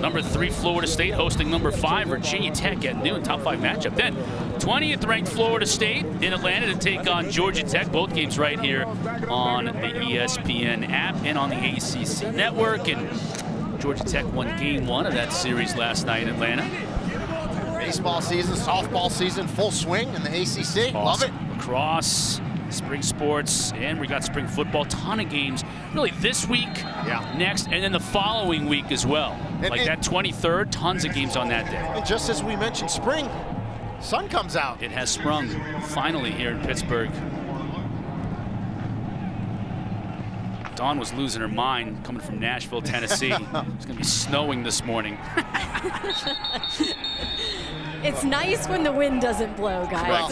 Number 3, Florida State hosting number 5, Virginia Tech at noon. Top 5 matchup. Then 20th ranked Florida State in Atlanta to take on Georgia Tech. Both games right here on the ESPN app and on the ACC network. And Georgia Tech won game 1 of that series last night in Atlanta. Baseball season, softball season, full swing in the ACC. Awesome. Love it. Lacrosse, spring sports, and we got spring football. Ton of games really this week, next, and then the following week as well. That 23rd, tons of games on that day. And just as we mentioned, spring, sun comes out. It has sprung finally here in Pittsburgh. Dawn was losing her mind coming from Nashville, Tennessee. It's going to be snowing this morning. It's nice when the wind doesn't blow, guys. Well,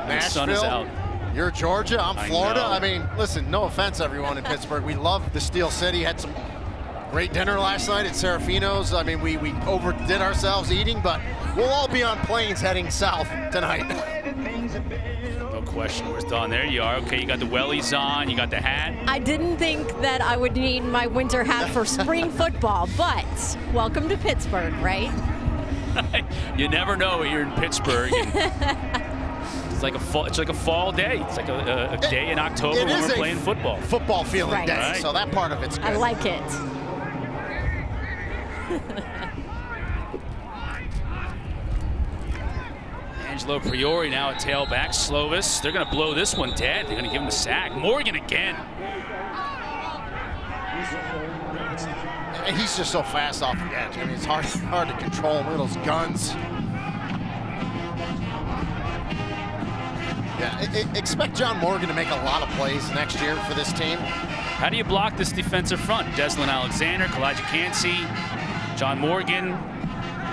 the sun is out. You're Georgia, I'm Florida. I I mean, listen, no offense, everyone in Pittsburgh. We love the Steel City. Had some great dinner last night at Serafino's. I mean, we overdid ourselves eating, but we'll all be on planes heading south tonight. No question. Where's Dawn? There you are. Okay, you got the wellies on. You got the hat. I didn't think that I would need my winter hat for spring football, but welcome to Pittsburgh, right? You never know here in Pittsburgh. It's like a fall day. It's like a day in October when we're playing football. Football feeling day. Right. So that part of it's good. I like it. Angelo Priori now at tailback. Slovis. They're going to blow this one dead. They're going to give him a sack. Morgan again. And he's just so fast off the edge. I mean, it's hard to control him with those guns. Yeah, expect John Morgan to make a lot of plays next year for this team. How do you block this defensive front? Deslin Alexander, Kalijah Cansey, John Morgan,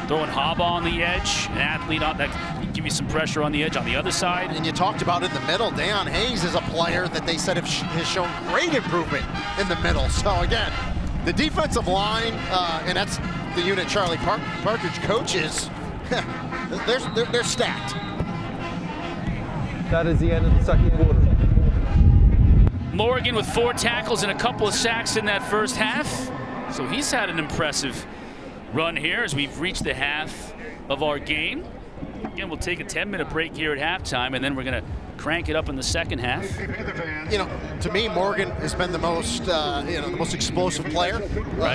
throwing Haba on the edge, an athlete that can give you some pressure on the edge on the other side. And you talked about in the middle, Deion Hayes is a player that they said has shown great improvement in the middle. So again, the defensive line, and that's the unit Charlie Partridge coaches, they're stacked. That is the end of the second quarter. Morgan with 4 tackles and a couple of sacks in that first half. So he's had an impressive run here as we've reached the half of our game. Again, we'll take a 10-minute break here at halftime, and then we're going to crank it up in the second half. You know, to me, Morgan has been the most, the most explosive player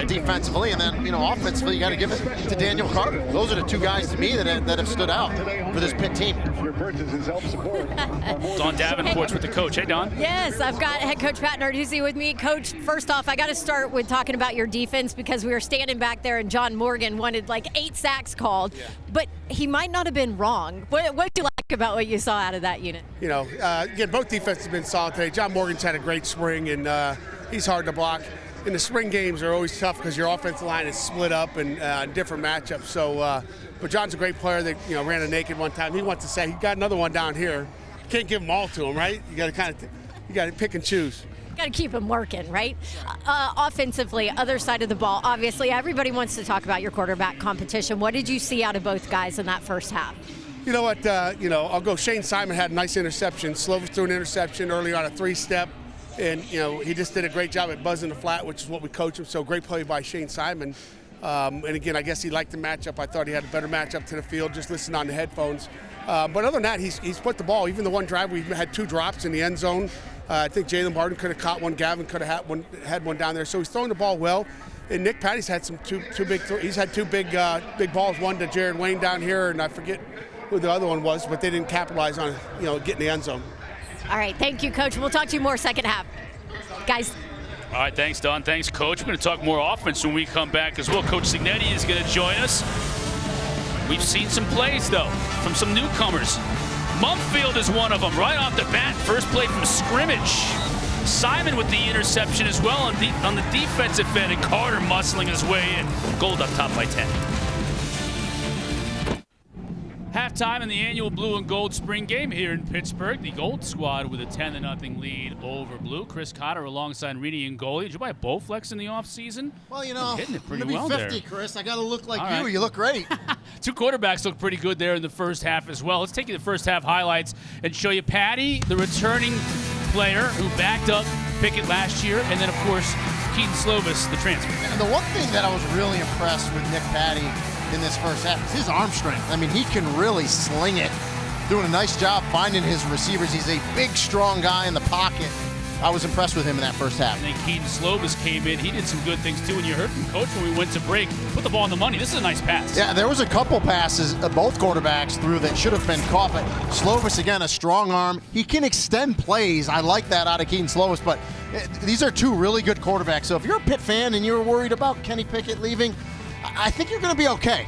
defensively, and then, offensively, you got to give it to Daniel Carter. Those are the 2 guys to me that have stood out for this Pitt team. Dawn Davenport's with the coach. Hey, Dawn. Yes, I've got head coach Pat Narduzzi with me. Coach, first off, I got to start with talking about your defense because we were standing back there and John Morgan wanted like 8 sacks called, but he might not have been wrong. What do you like about what you saw out of that unit? Again, both defenses have been solid today. John Morgan's had a great spring, and he's hard to block. And the spring games are always tough because your offensive line is split up and different matchups. So, but John's a great player that ran a naked one time. He wants to say he got another one down here. You can't give them all to him, right? You got to pick and choose. Got to keep him working, right? Offensively, other side of the ball, obviously, everybody wants to talk about your quarterback competition. What did you see out of both guys in that first half? You know what? I'll go. Shane Simon had a nice interception. Slovis threw an interception early on a 3-step. And, he just did a great job at buzzing the flat, which is what we coach him. So great play by Shane Simon. And again, I guess he liked the matchup. I thought he had a better matchup to the field, just listening on the headphones. But other than that, he's put the ball. Even the one drive, we had 2 drops in the end zone. I think Jalen Barton could have caught one. Gavin could have had one down there. So he's throwing the ball well. And Nick Patty's had some two big. He's had 2 big balls. One to Jared Wayne down here, and I forget who the other one was, but they didn't capitalize on getting the end zone. All right, thank you, Coach. We'll talk to you more second half. Guys. All right, thanks, Don. Thanks, Coach. We're going to talk more offense when we come back as well. Coach Signetti is going to join us. We've seen some plays, though, from some newcomers. Mumfield is one of them right off the bat. First play from scrimmage. Simon with the interception as well on the defensive end, and Carter muscling his way in. Gold up top by 10. Halftime in the annual Blue and Gold spring game here in Pittsburgh. The Gold squad with a 10-0 lead over Blue. Chris Cotter alongside Reedy and goalie. Did you buy a Bowflex in the offseason? Well, hitting it pretty I'm gonna well be 50, there. Chris. I got to look like All you. right. You look great. 2 quarterbacks look pretty good there in the first half as well. Let's take you to the first half highlights and show you Patty, the returning player who backed up Pickett last year, and then, of course, Keaton Slovis, the transfer. And the one thing that I was really impressed with Nick Patty in this first half is his arm strength. I mean, he can really sling it, doing a nice job finding his receivers. He's a big, strong guy in the pocket. I was impressed with him in that first half. And then Keaton Slovis came in. He did some good things, too. And you heard from Coach when we went to break, put the ball in the money. This is a nice pass. Yeah, there was a couple passes both quarterbacks threw that should have been caught. But Slovis, again, a strong arm. He can extend plays. I like that out of Keaton Slovis. But these are two really good quarterbacks. So if you're a Pitt fan and you're worried about Kenny Pickett leaving, I think you're going to be okay.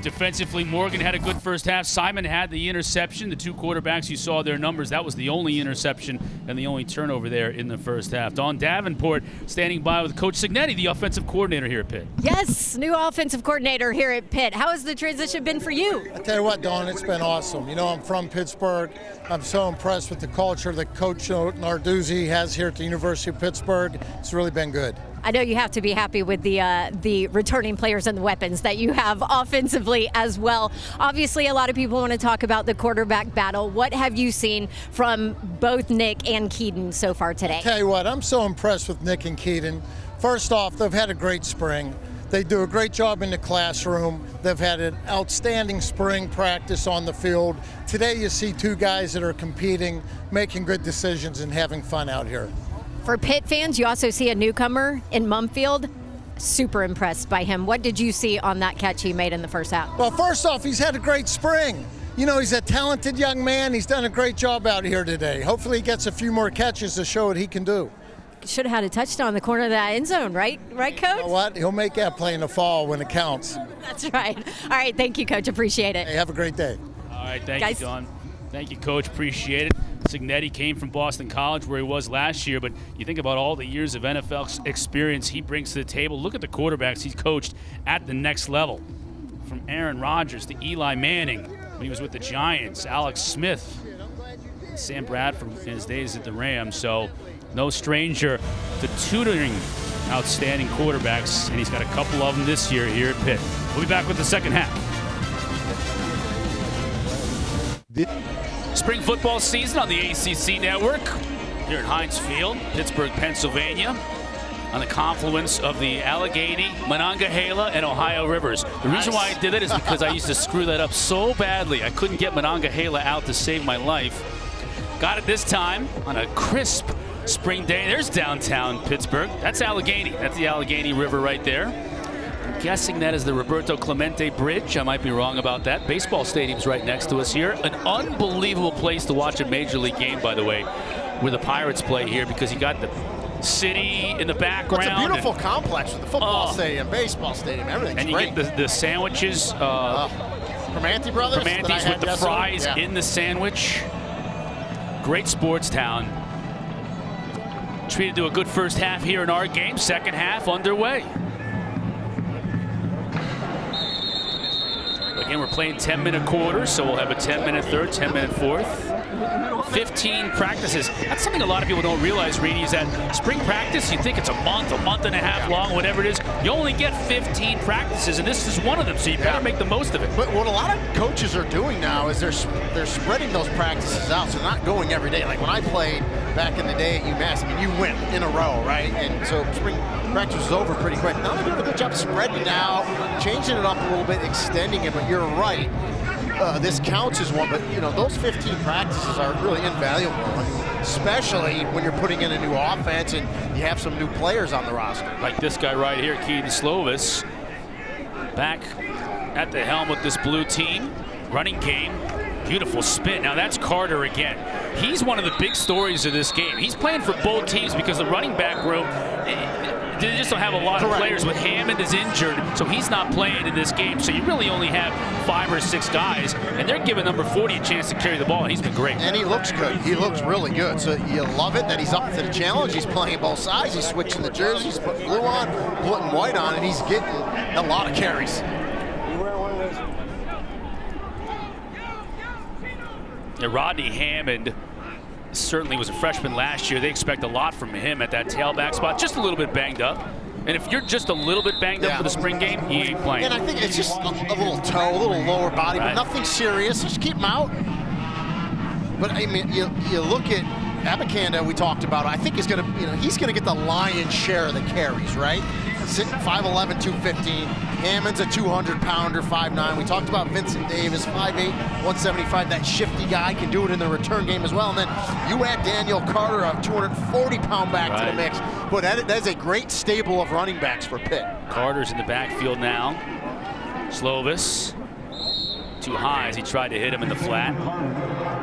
Defensively, Morgan had a good first half. Simon had the interception. The two quarterbacks, you saw their numbers. That was the only interception and the only turnover there in the first half. Dawn Davenport standing by with Coach Signetti, the offensive coordinator here at Pitt. Yes, new offensive coordinator here at Pitt. How has the transition been for you? I tell you what, Dawn, it's been awesome. You know, I'm from Pittsburgh. I'm so impressed with the culture that Coach Narduzzi has here at the University of Pittsburgh. It's really been good. I know you have to be happy with the returning players and the weapons that you have offensively as well. Obviously, a lot of people want to talk about the quarterback battle. What have you seen from both Nick and Keaton so far today? I tell you what, I'm so impressed with Nick and Keaton. First off, they've had a great spring. They do a great job in the classroom. They've had an outstanding spring practice on the field. Today you see two guys that are competing, making good decisions, and having fun out here. For Pitt fans, you also see a newcomer in Mumfield. Super impressed by him. What did you see on that catch he made in the first half? Well, first off, he's had a great spring. You know, he's a talented young man. He's done a great job out here today. Hopefully he gets a few more catches to show what he can do. Should have had a touchdown in the corner of that end zone, right? Right, Coach? You know what? He'll make that play in the fall when it counts. That's right. All right, thank you, Coach. Appreciate it. Hey, have a great day. All right, thank you, Dawn. Thank you, Coach. Appreciate it. Signetti came from Boston College where he was last year, but you think about all the years of NFL experience he brings to the table. Look at the quarterbacks he's coached at the next level. From Aaron Rodgers to Eli Manning when he was with the Giants, Alex Smith, Sam Bradford in his days at the Rams. So no stranger to tutoring outstanding quarterbacks, and he's got a couple of them this year here at Pitt. We'll be back with the second half. Spring football season on the ACC Network here at Heinz Field, Pittsburgh, Pennsylvania, on the confluence of the Allegheny, Monongahela, and Ohio rivers. The reason why I did it is because I used to screw that up so badly. I couldn't get Monongahela out to save my life. Got it this time on a crisp spring day. There's downtown Pittsburgh. That's Allegheny. That's the Allegheny River right there. I'm guessing that is the Roberto Clemente Bridge. I might be wrong about that. Baseball stadium's right next to us here. An unbelievable place to watch a Major League game, by the way, where the Pirates play here, because you got the city in the background. It's a beautiful complex with the football stadium, baseball stadium, everything's and you great. get the sandwiches. Clemente Brothers. Clemente's with the fries in the sandwich. Great sports town. Treated to a good first half here in our game. Second half underway. Again, we're playing 10-minute quarters, so we'll have a 10-minute third, 10-minute fourth. 15 practices. That's something a lot of people don't realize, Reedy, is that spring practice, you think it's a month and a half long, whatever it is. You only get 15 practices, and this is one of them, so you better make the most of it. But what a lot of coaches are doing now is they're spreading those practices out, so they're not going every day. Like when I played back in the day at UMass, I mean, you went in a row, right? And so spring practice was over pretty quick. Now they're doing a good job spreading it out, changing it up a little bit, extending it, but you're right. This counts as one, but you know those 15 practices are really invaluable, especially when you're putting in a new offense and you have some new players on the roster. Like this guy right here, Keaton Slovis, back at the helm with this blue team. Running game, beautiful spin. Now that's Carter again. He's one of the big stories of this game. He's playing for both teams because the running back room, they just don't have a lot of players. With Hammond is injured, so he's not playing in this game. So you really only have 5 or 6 guys, and they're giving number 40 a chance to carry the ball, and he's been great. And he looks good. He looks really good. So you love it that he's up to the challenge. He's playing both sides. He's switching the jerseys, putting blue on, putting white on, and he's getting a lot of carries. Yeah, Rodney Hammond certainly was a freshman last year. They expect a lot from him at that tailback spot. Just a little bit banged up. And if you're just a little bit banged up for the spring game, he ain't playing. And I think it's just a little toe, a little lower body, but nothing serious. Just keep him out. But I mean, you look at Abakanda, we talked about, I think he's going to get the lion's share of the carries, right? Sitting 5'11", 215. Hammond's a 200-pounder, 5'9". We talked about Vincent Davis, 5'8", 175. That shifty guy can do it in the return game as well. And then you add Daniel Carter, a 240-pound back to the mix. But that is a great stable of running backs for Pitt. Carter's in the backfield now. Slovis, too high as he tried to hit him in the flat.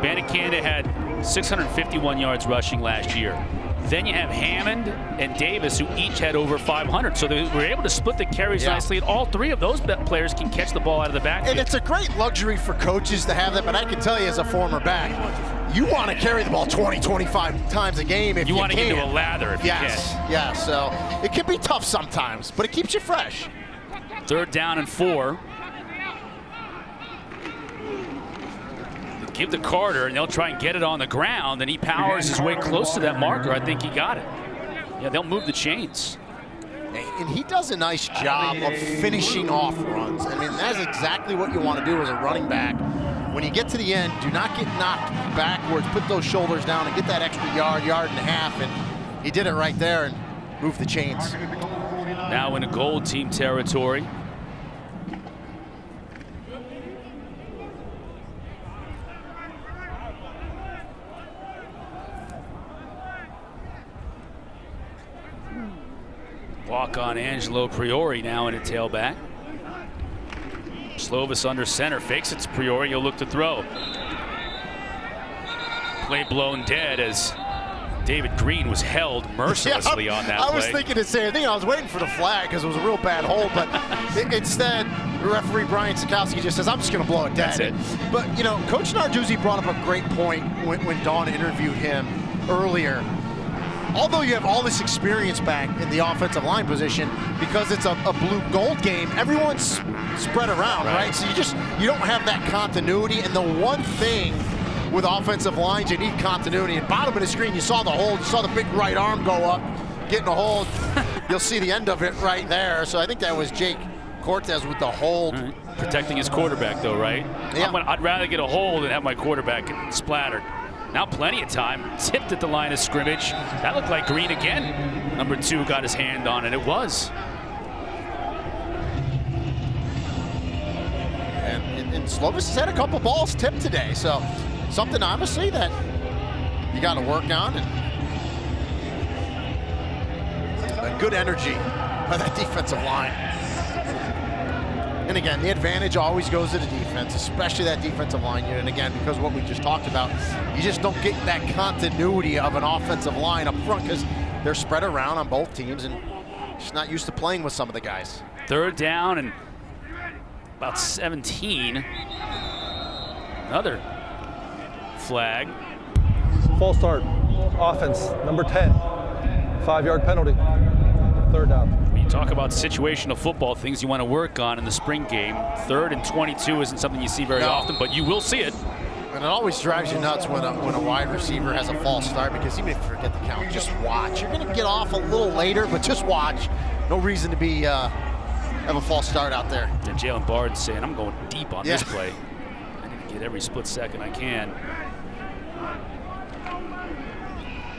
Abakanda had 651 yards rushing last year. Then you have Hammond and Davis, who each had over 500. So they were able to split the carries nicely, and all three of those players can catch the ball out of the backfield. And it's a great luxury for coaches to have that, but I can tell you as a former back, you want to carry the ball 20, 25 times a game if you can. You want to get into a lather if you can. Yes, so it can be tough sometimes, but it keeps you fresh. 3rd down and 4. Give to Carter, and they'll try and get it on the ground, and he powers his way close to that marker. I think he got it. Yeah, they'll move the chains. And he does a nice job of finishing off runs. I mean, that's exactly what you want to do as a running back. When you get to the end, do not get knocked backwards. Put those shoulders down and get that extra yard and a half. And he did it right there and moved the chains. Now in a gold team territory. Walk on Angelo Priori now in a tailback. Slovis under center, fakes it to Priori, he'll look to throw. Play blown dead as David Green was held mercilessly on that play. I was thinking the same thing. I was waiting for the flag because it was a real bad hold, but instead, referee Brian Sikowski just says, I'm just going to blow it dead. That's it. But, you know, Coach Narduzzi brought up a great point when Dawn interviewed him earlier. Although you have all this experience back in the offensive line position, because it's a blue-gold game, everyone's spread around, right? So you don't have that continuity. And the one thing with offensive lines, you need continuity. At bottom of the screen, you saw the hold, you saw the big right arm go up, getting a hold. You'll see the end of it right there. So I think that was Jake Cortez with the hold. Protecting his quarterback, though, right? Yeah. I'd rather get a hold than have my quarterback get splattered. Now plenty of time, tipped at the line of scrimmage. That looked like Green again. Number 2 got his hand on it, it was. And Slovis has had a couple balls tipped today, so something obviously that you got to work on. And a good energy by that defensive line. And again, the advantage always goes to the defense, especially that defensive line unit. And again, because of what we just talked about, you just don't get that continuity of an offensive line up front because they're spread around on both teams and just not used to playing with some of the guys. 3rd down and about 17. Another flag. False start. Offense, number 10. 5-yard penalty. 3rd down. You talk about situational football, things you want to work on in the spring game. 3rd and 22 isn't something you see very often, but you will see it. And it always drives you nuts when a wide receiver has a false start, because even if you forget the count, just watch. You're going to get off a little later, but just watch. No reason to be have a false start out there. And Jalen Barnes saying, I'm going deep on this play. I need to get every split second I can.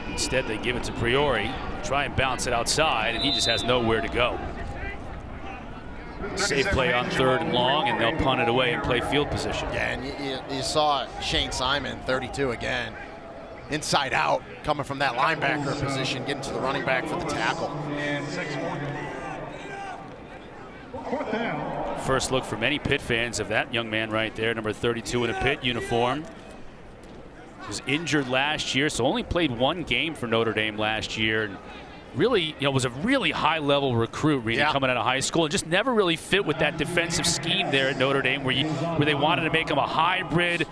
Instead, they give it to Priori, try and bounce it outside, and he just has nowhere to go. Safe play on 3rd and long, and they'll punt it away and play field position. Yeah, and you saw Shane Simon, 32 again, inside out, coming from that linebacker position, getting to the running back for the tackle. First look for many Pitt fans of that young man right there, number 32 in a Pitt uniform. Was injured last year, so only played 1 game for Notre Dame last year. And really, was a really high-level recruit, really, coming out of high school, and just never really fit with that defensive scheme there at Notre Dame, where they wanted to make him a hybrid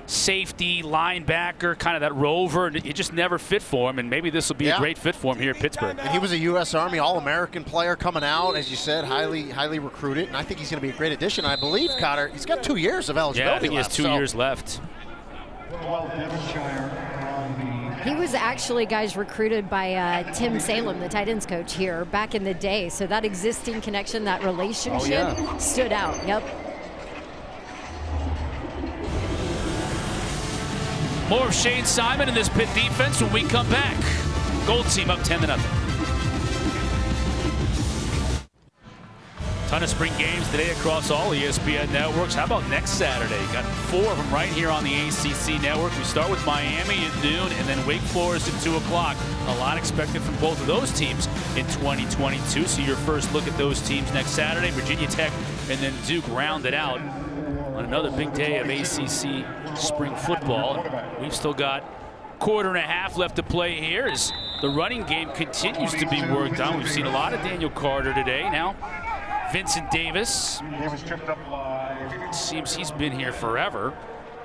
safety, linebacker, kind of that rover, and it just never fit for him. And maybe this will be a great fit for him here at Pittsburgh. And he was a U.S. Army All-American player coming out, as you said, highly recruited, and I think he's going to be a great addition. I believe, Cotter, he's got 2 years of eligibility. Yeah, I think he has 2 years left. He was actually, guys, recruited by Tim Salem, the tight ends coach here back in the day. So that existing connection, that relationship stood out. Yep. More of Shane Simon and this Pitt defense when we come back. Gold team up 10-0. Ton of spring games today across all ESPN networks. How about next Saturday? Got 4 of them right here on the ACC network. We start with Miami at noon and then Wake Forest at 2 o'clock. A lot expected from both of those teams in 2022. So your first look at those teams next Saturday. Virginia Tech and then Duke round it out on another big day of ACC spring football. We've still got quarter and a half left to play here as the running game continues to be worked on. We've seen a lot of Daniel Carter today. Now Vincent Davis. It seems he's been here forever,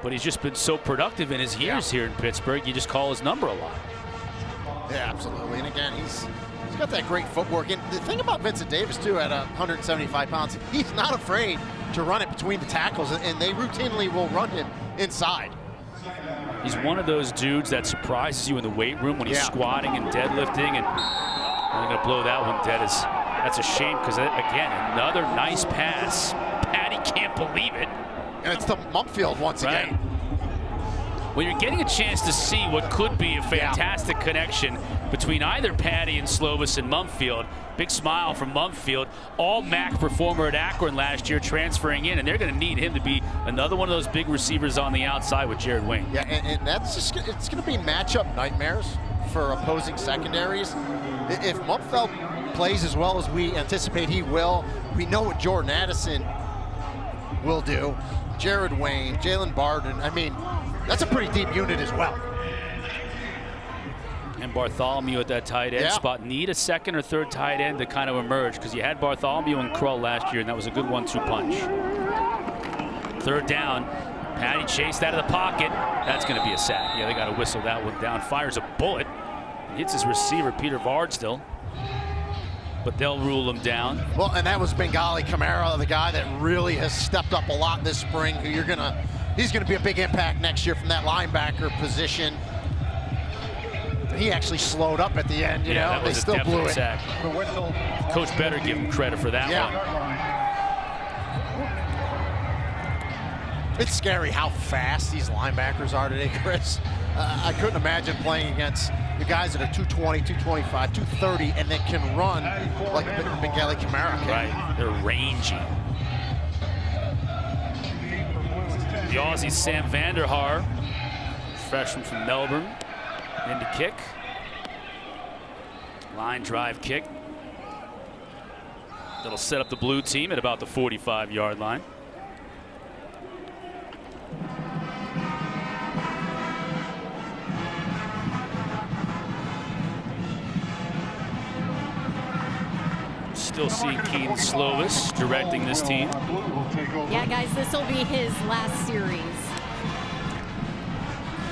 but he's just been so productive in his years here in Pittsburgh. You just call his number a lot. Yeah, absolutely. And again, he's got that great footwork. And the thing about Vincent Davis, too, at 175 pounds, he's not afraid to run it between the tackles, and they routinely will run him inside. He's one of those dudes that surprises you in the weight room when he's squatting and deadlifting, and I'm going to blow that one dead. That's a shame because, again, another nice pass. Patty can't believe it. And it's the Mumpfield once again. Well, you're getting a chance to see what could be a fantastic connection between either Patty and Slovis and Mumpfield. Big smile from Mumpfield. All MAC performer at Akron last year transferring in, and they're going to need him to be another one of those big receivers on the outside with Jared Wayne. Yeah, and that's just, it's going to be matchup nightmares for opposing secondaries. If Mumpfield plays as well as we anticipate he will, we know what Jordan Addison will do. Jared Wayne, Jalen Barden, I mean, that's a pretty deep unit as well. And Bartholomew at that tight end spot. Need a second or third tight end to kind of emerge because you had Bartholomew and Krull last year, and that was a good 1-2 punch. Third down. Patty chased out of the pocket. That's going to be a sack. Yeah, they got to whistle that one down. Fires a bullet. Hits his receiver, Peter Vardstill. But they'll rule him down. Well, and that was Bengali Kamara, the guy that really has stepped up a lot this spring. Who he's gonna be a big impact next year from that linebacker position. He actually slowed up at the end, you know. That was they still blew it. Sack. Coach better give him credit for that one. It's scary how fast these linebackers are today, Chris. I couldn't imagine playing against the guys that are 220, 225, 230, and that can run like Bengali Kamara can. Right, they're rangy. The Aussie Sam Vanderhaar, freshman from Melbourne, into kick. Line drive kick. That'll set up the blue team at about the 45-yard line. Still seeing Keaton Slovis directing this team. Yeah, guys, this will be his last series.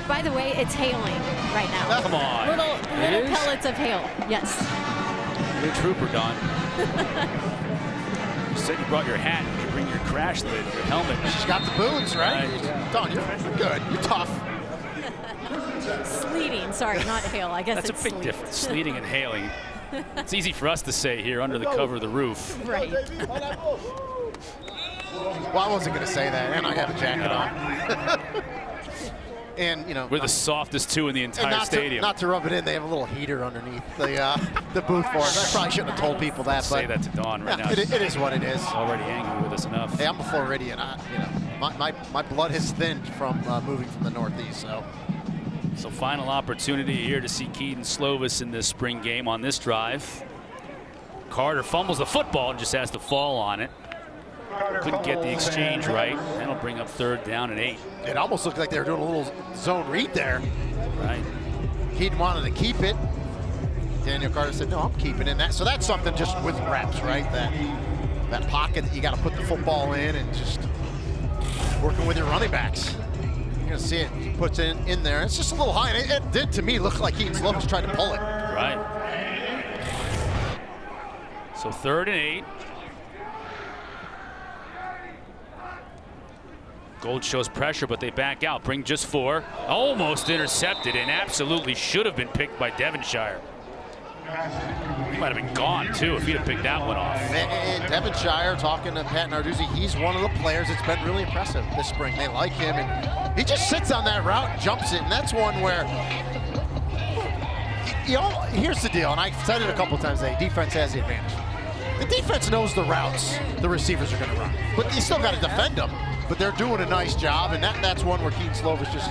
By the way, it's hailing right now. Come on. Little pellets of hail. Yes. You're a trooper, Don. You said you brought your hat. Did you bring your crash lid, your helmet? She's got the boots, right? Don, you're good. You're tough. Sleeting. Sorry, not hail. I guess that's it's a big difference. Sleeting and hailing. It's easy for us to say here under the cover of the roof. Right. Well, I wasn't going to say that, and I have a jacket on. And, you know, we're the softest two in the entire stadium. Not to rub it in, they have a little heater underneath the booth for us. I probably shouldn't have told people that. Say that to Dawn right now. It is what it is. Already angry with us enough. Hey, I'm a Floridian. My blood has thinned from moving from the Northeast. So final opportunity here to see Keaton Slovis in this spring game on this drive. Carter fumbles the football and just has to fall on it. Couldn't get the exchange right. That'll bring up 3rd down and 8. It almost looked like they were doing a little zone read there. Right. Keaton wanted to keep it. Daniel Carter said, no, I'm keeping it. So that's something just with reps, right? That pocket that you got to put the football in and just working with your running backs. You're going to see it. He puts it in there. It's just a little high. And it did, to me, look like Keaton Slovis tried to pull it. Right. So 3rd and 8. Gold shows pressure, but they back out. Bring just 4. Almost intercepted and absolutely should have been picked by Devonshire. He might have been gone, too, if he'd have picked that one off. And Devonshire, talking to Pat Narduzzi, he's one of the players that's been really impressive this spring. They like him, and He just sits on that route and jumps it, and that's one where, here's the deal, and I've said it a couple times today, defense has the advantage. The defense knows the routes the receivers are going to run, but you still got to defend them. But they're doing a nice job, and that's one where Keaton Slovis just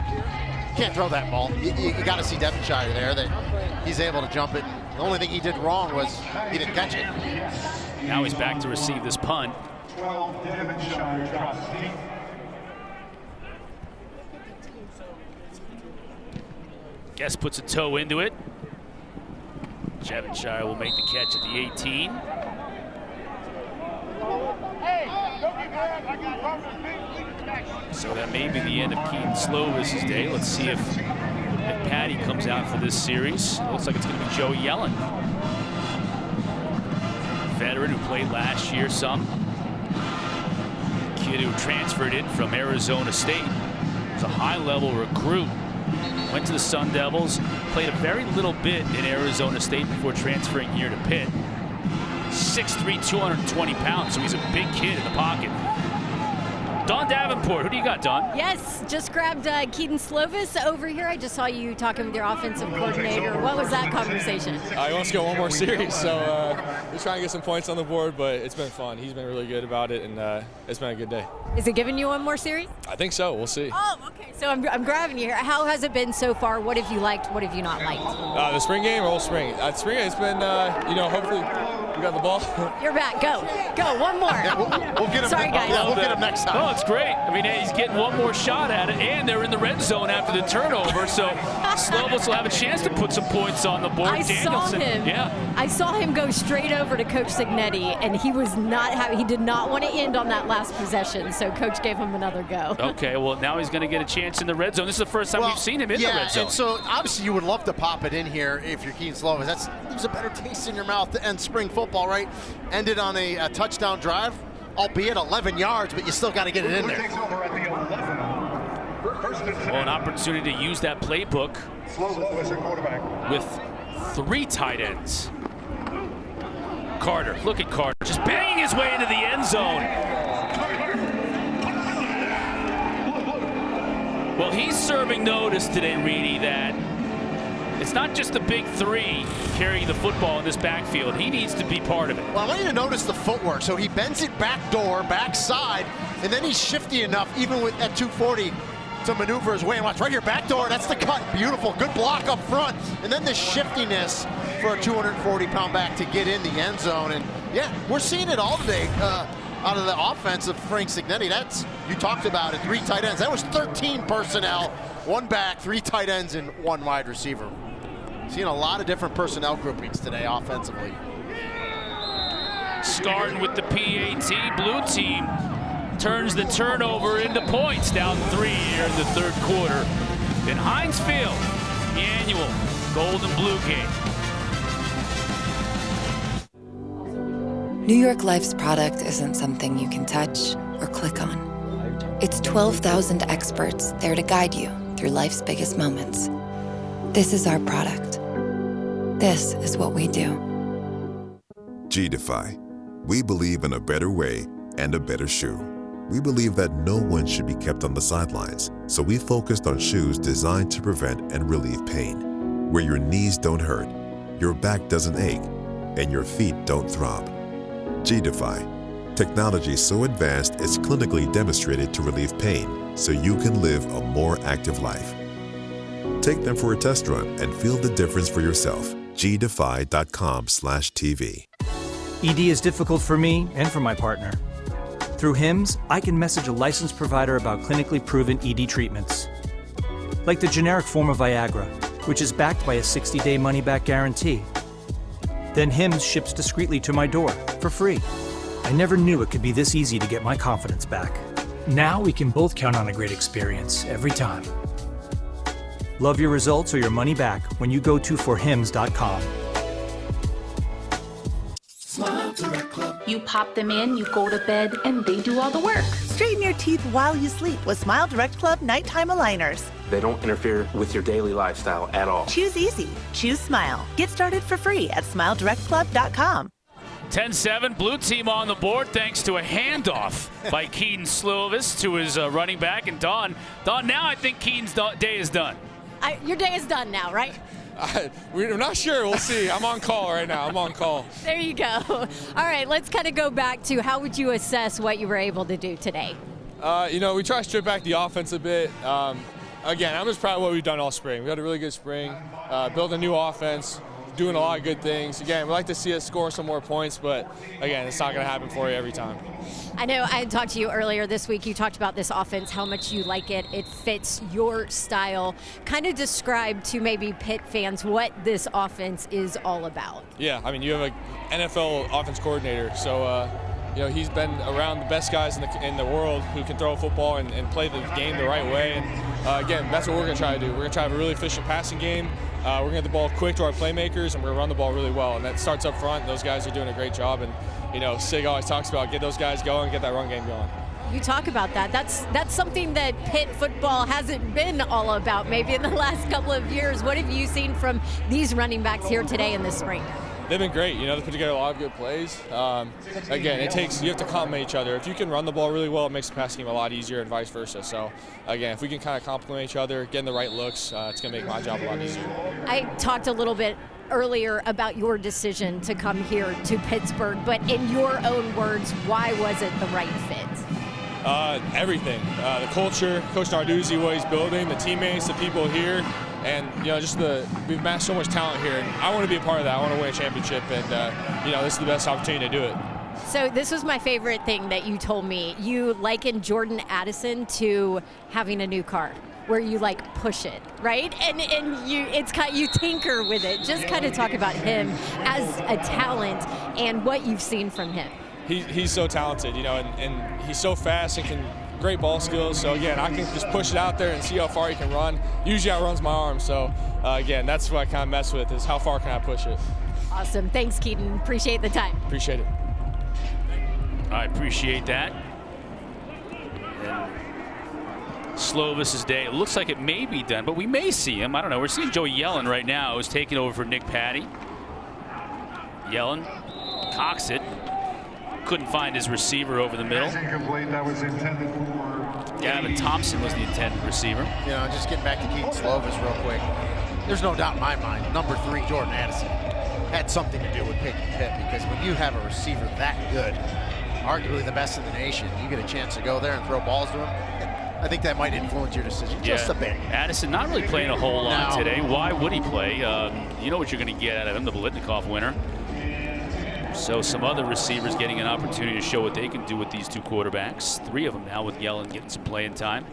can't throw that ball. You got to see Devonshire there, that he's able to jump it. The only thing he did wrong was he didn't catch it. Now he's back to receive this punt. 12, Devonshire drops deep. Guest puts a toe into it. Devonshire will make the catch at the 18. So that may be the end of Keaton Slovis' day. Let's see if Patty comes out for this series. It looks like it's going to be Joey Yellen. Veteran who played last year some. Kid who transferred in from Arizona State. He's a high-level recruit. Went to the Sun Devils, played a very little bit in Arizona State before transferring here to Pitt. 6'3", 220 pounds, so he's a big kid in the pocket. Don Davenport, who do you got, Don? Yes, just grabbed Keaton Slovis over here. I just saw you talking with your offensive coordinator. What was that conversation? He wants to go one more series, so we're trying to get some points on the board, but it's been fun. He's been really good about it, and it's been a good day. Is it giving you one more series? I think so. We'll see. Oh, okay. So I'm grabbing you here. How has it been so far? What have you liked? What have you not liked? The spring game or old spring? Spring it's been, hopefully we got the ball. You're back. Go. One more. Yeah, we'll get him. Sorry, guys. We'll get him next time. Oh, it's great. I mean, he's getting one more shot at it, and they're in the red zone after the turnover, so Slovis will have a chance to put some points on the board. I saw him go straight over to Coach Signetti, and he was not he did not want to end on that last possession, so Coach gave him another go. Okay, well, now he's going to get a chance in the red zone. This is the first time we've seen him in the red zone. And so obviously you would love to pop it in here if you're Keaton Slovis. That leaves a better taste in your mouth to end spring football, right? Ended on a touchdown drive, albeit 11 yards, but you still got to get it in there. Well, an opportunity to use that playbook with 3 tight ends. Carter, look at Carter, just banging his way into the end zone. Well, he's serving notice today, Reedy, that it's not just the big 3 carrying the football in this backfield. He needs to be part of it. Well, I want you to notice the footwork. So he bends it backside, and then he's shifty enough, even at 240, to maneuver his way. And watch right here, back door. That's the cut. Beautiful. Good block up front. And then the shiftiness for a 240-pound back to get in the end zone. And yeah, we're seeing it all today out of the offense of Frank Signetti. You talked about it, 3 tight ends. That was 13 personnel, 1 back, 3 tight ends, and 1 wide receiver. Seeing a lot of different personnel groupings today offensively. Scarton with the PAT. Blue team turns the turnover into points, down 3 here in the 3rd quarter. In Heinz Field, the annual Gold and Blue game. New York Life's product isn't something you can touch or click on. It's 12,000 experts there to guide you through life's biggest moments. This is our product. This is what we do. G-Defy. We believe in a better way and a better shoe. We believe that no one should be kept on the sidelines, so we focused on shoes designed to prevent and relieve pain, where your knees don't hurt, your back doesn't ache, and your feet don't throb. G-Defy. Technology so advanced it's clinically demonstrated to relieve pain, so you can live a more active life. Take them for a test run and feel the difference for yourself. gdefy.com/TV. ED is difficult for me and for my partner. Through HIMSS, I can message a licensed provider about clinically proven ED treatments. Like the generic form of Viagra, which is backed by a 60-day money-back guarantee. Then HIMSS ships discreetly to my door for free. I never knew it could be this easy to get my confidence back. Now we can both count on a great experience every time. Love your results or your money back when you go to forhims.com. You pop them in, you go to bed, and they do all the work. Straighten your teeth while you sleep with Smile Direct Club Nighttime Aligners. They don't interfere with your daily lifestyle at all. Choose easy. Choose Smile. Get started for free at SmileDirectClub.com. 10-7, blue team on the board thanks to a handoff by Keaton Slovis to his running back. And Don, now I think Keaton's day is done. Your day is done now, right? We're not sure. We'll see. I'm on call right now. I'm on call. There you go. All right, let's kind of go back to how would you assess what you were able to do today? We try to strip back the offense a bit. Again, I'm just proud of what we've done all spring. We had a really good spring, built a new offense, doing a lot of good things. Again, we'd like to see us score some more points, but again, it's not going to happen for you every time. I know I had talked to you earlier this week. You talked about this offense, how much you like it. It fits your style. Kind of describe to maybe Pitt fans what this offense is all about. Yeah, I mean, you have an NFL offense coordinator, so he's been around the best guys in the world who can throw a football and play the game the right way. And again, that's what we're going to try to do. We're going to try to have a really efficient passing game. We're going to get the ball quick to our playmakers, and we're going to run the ball really well. And that starts up front. Those guys are doing a great job. And Sig always talks about get those guys going, get that run game going. You talk about that. That's something that Pitt football hasn't been all about maybe in the last couple of years. What have you seen from these running backs here today in the spring? They've been great. They put together a lot of good plays. Again, you have to complement each other. If you can run the ball really well, it makes the passing game a lot easier and vice versa. So, again, if we can kind of complement each other, getting the right looks, it's going to make my job a lot easier. I talked a little bit earlier about your decision to come here to Pittsburgh, but in your own words, why was it the right fit? Everything. The culture, Coach Narduzzi, what he's building, the teammates, the people here. And we've amassed so much talent here, and I want to be a part of that. I want to win a championship, and this is the best opportunity to do it. So this was my favorite thing that you told me. You likened Jordan Addison to having a new car, where you push it, right? And you tinker with it. Just kind of talk about him as a talent and what you've seen from him. He's so talented, and he's so fast and can. Great ball skills. So again, I can just push it out there and see how far he can run. Usually outruns my arm. So again, that's what I kind of mess with is how far can I push it. Awesome. Thanks, Keaton. Appreciate the time. Appreciate it. I appreciate that. And Slovis's day, it looks like it may be done, but we may see him. I don't know. We're seeing Joey Yellen right now, who's taking over for Nick Patty. Yellen cocks it. Couldn't find his receiver over the middle. That was intended for Gavin Thompson was the intended receiver. Just getting back to Keaton Slovis real quick. There's no doubt in my mind, number 3, Jordan Addison, had something to do with picking Pitt, because when you have a receiver that good, arguably the best in the nation, you get a chance to go there and throw balls to him. I think that might influence your decision just a bit. Addison not really playing a whole lot today. Why would he play? You know what you're going to get out of him, the Biletnikoff winner. So some other receivers getting an opportunity to show what they can do with these two quarterbacks. 3 of them now with Yellen getting some playing time.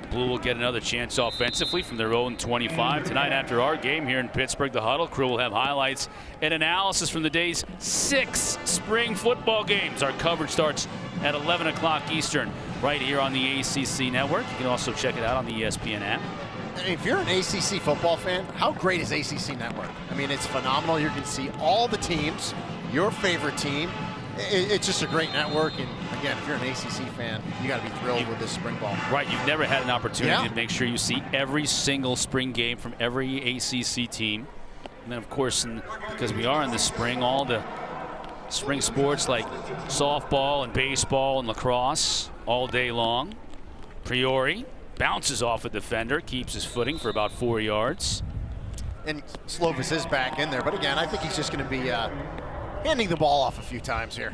Blue will get another chance offensively from their own 25. Tonight after our game here in Pittsburgh, the Huddle crew will have highlights and analysis from the day's 6 spring football games. Our coverage starts at 11 o'clock Eastern right here on the ACC Network. You can also check it out on the ESPN app. If you're an ACC football fan, how great is ACC Network? I mean, it's phenomenal. You can see all the teams, your favorite team. It's just a great network. And again, if you're an ACC fan, you got to be thrilled with this spring ball. Right, you've never had an opportunity to make sure you see every single spring game from every ACC team. And then, of course, because we are in the spring, all the spring sports like softball and baseball and lacrosse all day long. Priori bounces off a defender, keeps his footing for about 4 yards. And Slovis is back in there, but again, I think he's just going to be handing the ball off a few times here.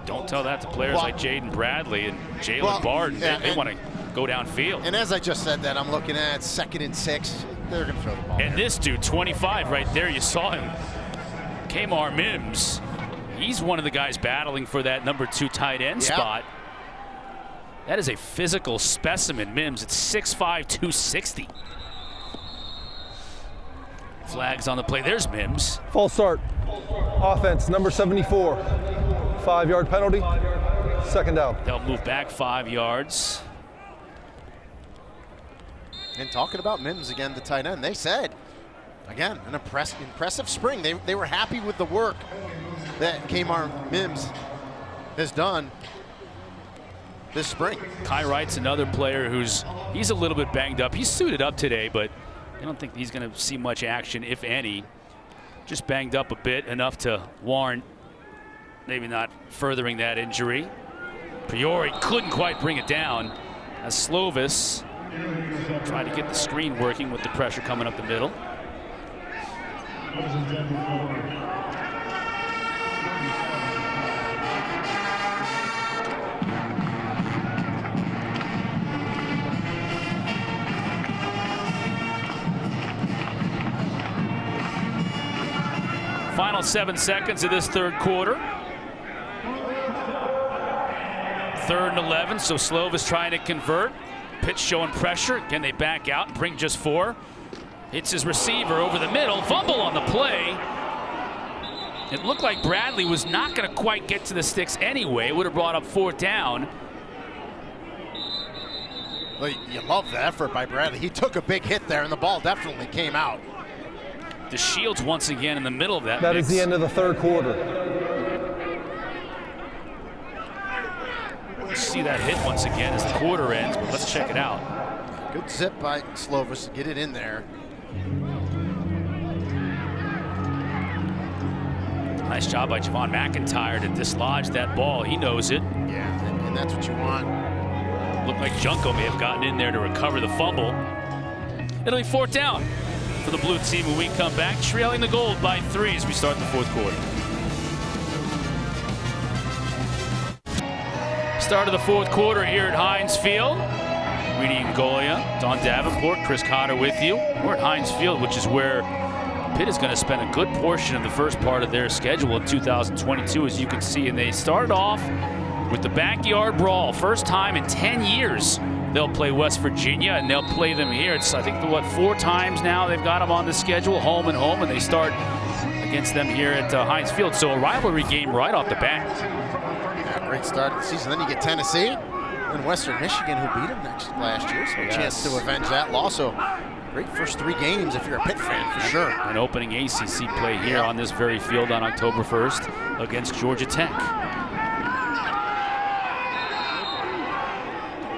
Don't tell that to players like Jaden Bradley and Jalen Barton. They want to go downfield. And as I just said that, I'm looking at 2nd and 6. They're going to throw the ball. And this dude, 25 right there, you saw him. Kmar Mims, he's one of the guys battling for that number 2 tight end spot. That is a physical specimen, Mims. It's 6'5", 260. Flags on the play. There's Mims. False start. Offense, number 74. 5-yard penalty. 2nd down. They'll move back 5 yards. And talking about Mims again, the tight end, they said, again, an impressive spring. They were happy with the work that Kmar Mims has done this spring. Kai Wright's another player he's a little bit banged up. He's suited up today, but I don't think he's going to see much action, if any. Just banged up a bit, enough to warrant maybe not furthering that injury. Priori couldn't quite bring it down as Slovis tried to get the screen working with the pressure coming up the middle. Final 7 seconds of this third quarter. 3rd and 11, so Slovis trying to convert. Pitch showing pressure. Can they back out and bring just 4? Hits his receiver over the middle. Fumble on the play. It looked like Bradley was not going to quite get to the sticks anyway. Would have brought up 4th down. Well, you love the effort by Bradley. He took a big hit there, and the ball definitely came out. The Shields once again in the middle of that That mix. is the end of the third quarter. See that hit once again as the quarter ends, but let's check it out. Good zip by Slovis to get it in there. Nice job by Javon McIntyre to dislodge that ball. He knows it. Yeah, and that's what you want. Looked like Junko may have gotten in there to recover the fumble. It'll be 4th down for the blue team when we come back, trailing the Gold by 3 as we start the 4th quarter. Start of the 4th quarter here at Heinz Field. Reedy Ngolia, Don Davenport, Chris Cotter with you. We're at Heinz Field, which is where Pitt is going to spend a good portion of the first part of their schedule in 2022, as you can see. And they started off with the backyard brawl. First time in 10 years they'll play West Virginia, and they'll play them here. It's, I think, 4 times now they've got them on the schedule, home and home, and they start against them here at Heinz Field. So a rivalry game right off the bat. Yeah, great start of the season. Then you get Tennessee and Western Michigan, who beat them last year. So a chance to avenge that loss. So great first 3 games if you're a Pitt fan, for sure. An opening ACC play here on this very field on October 1st against Georgia Tech.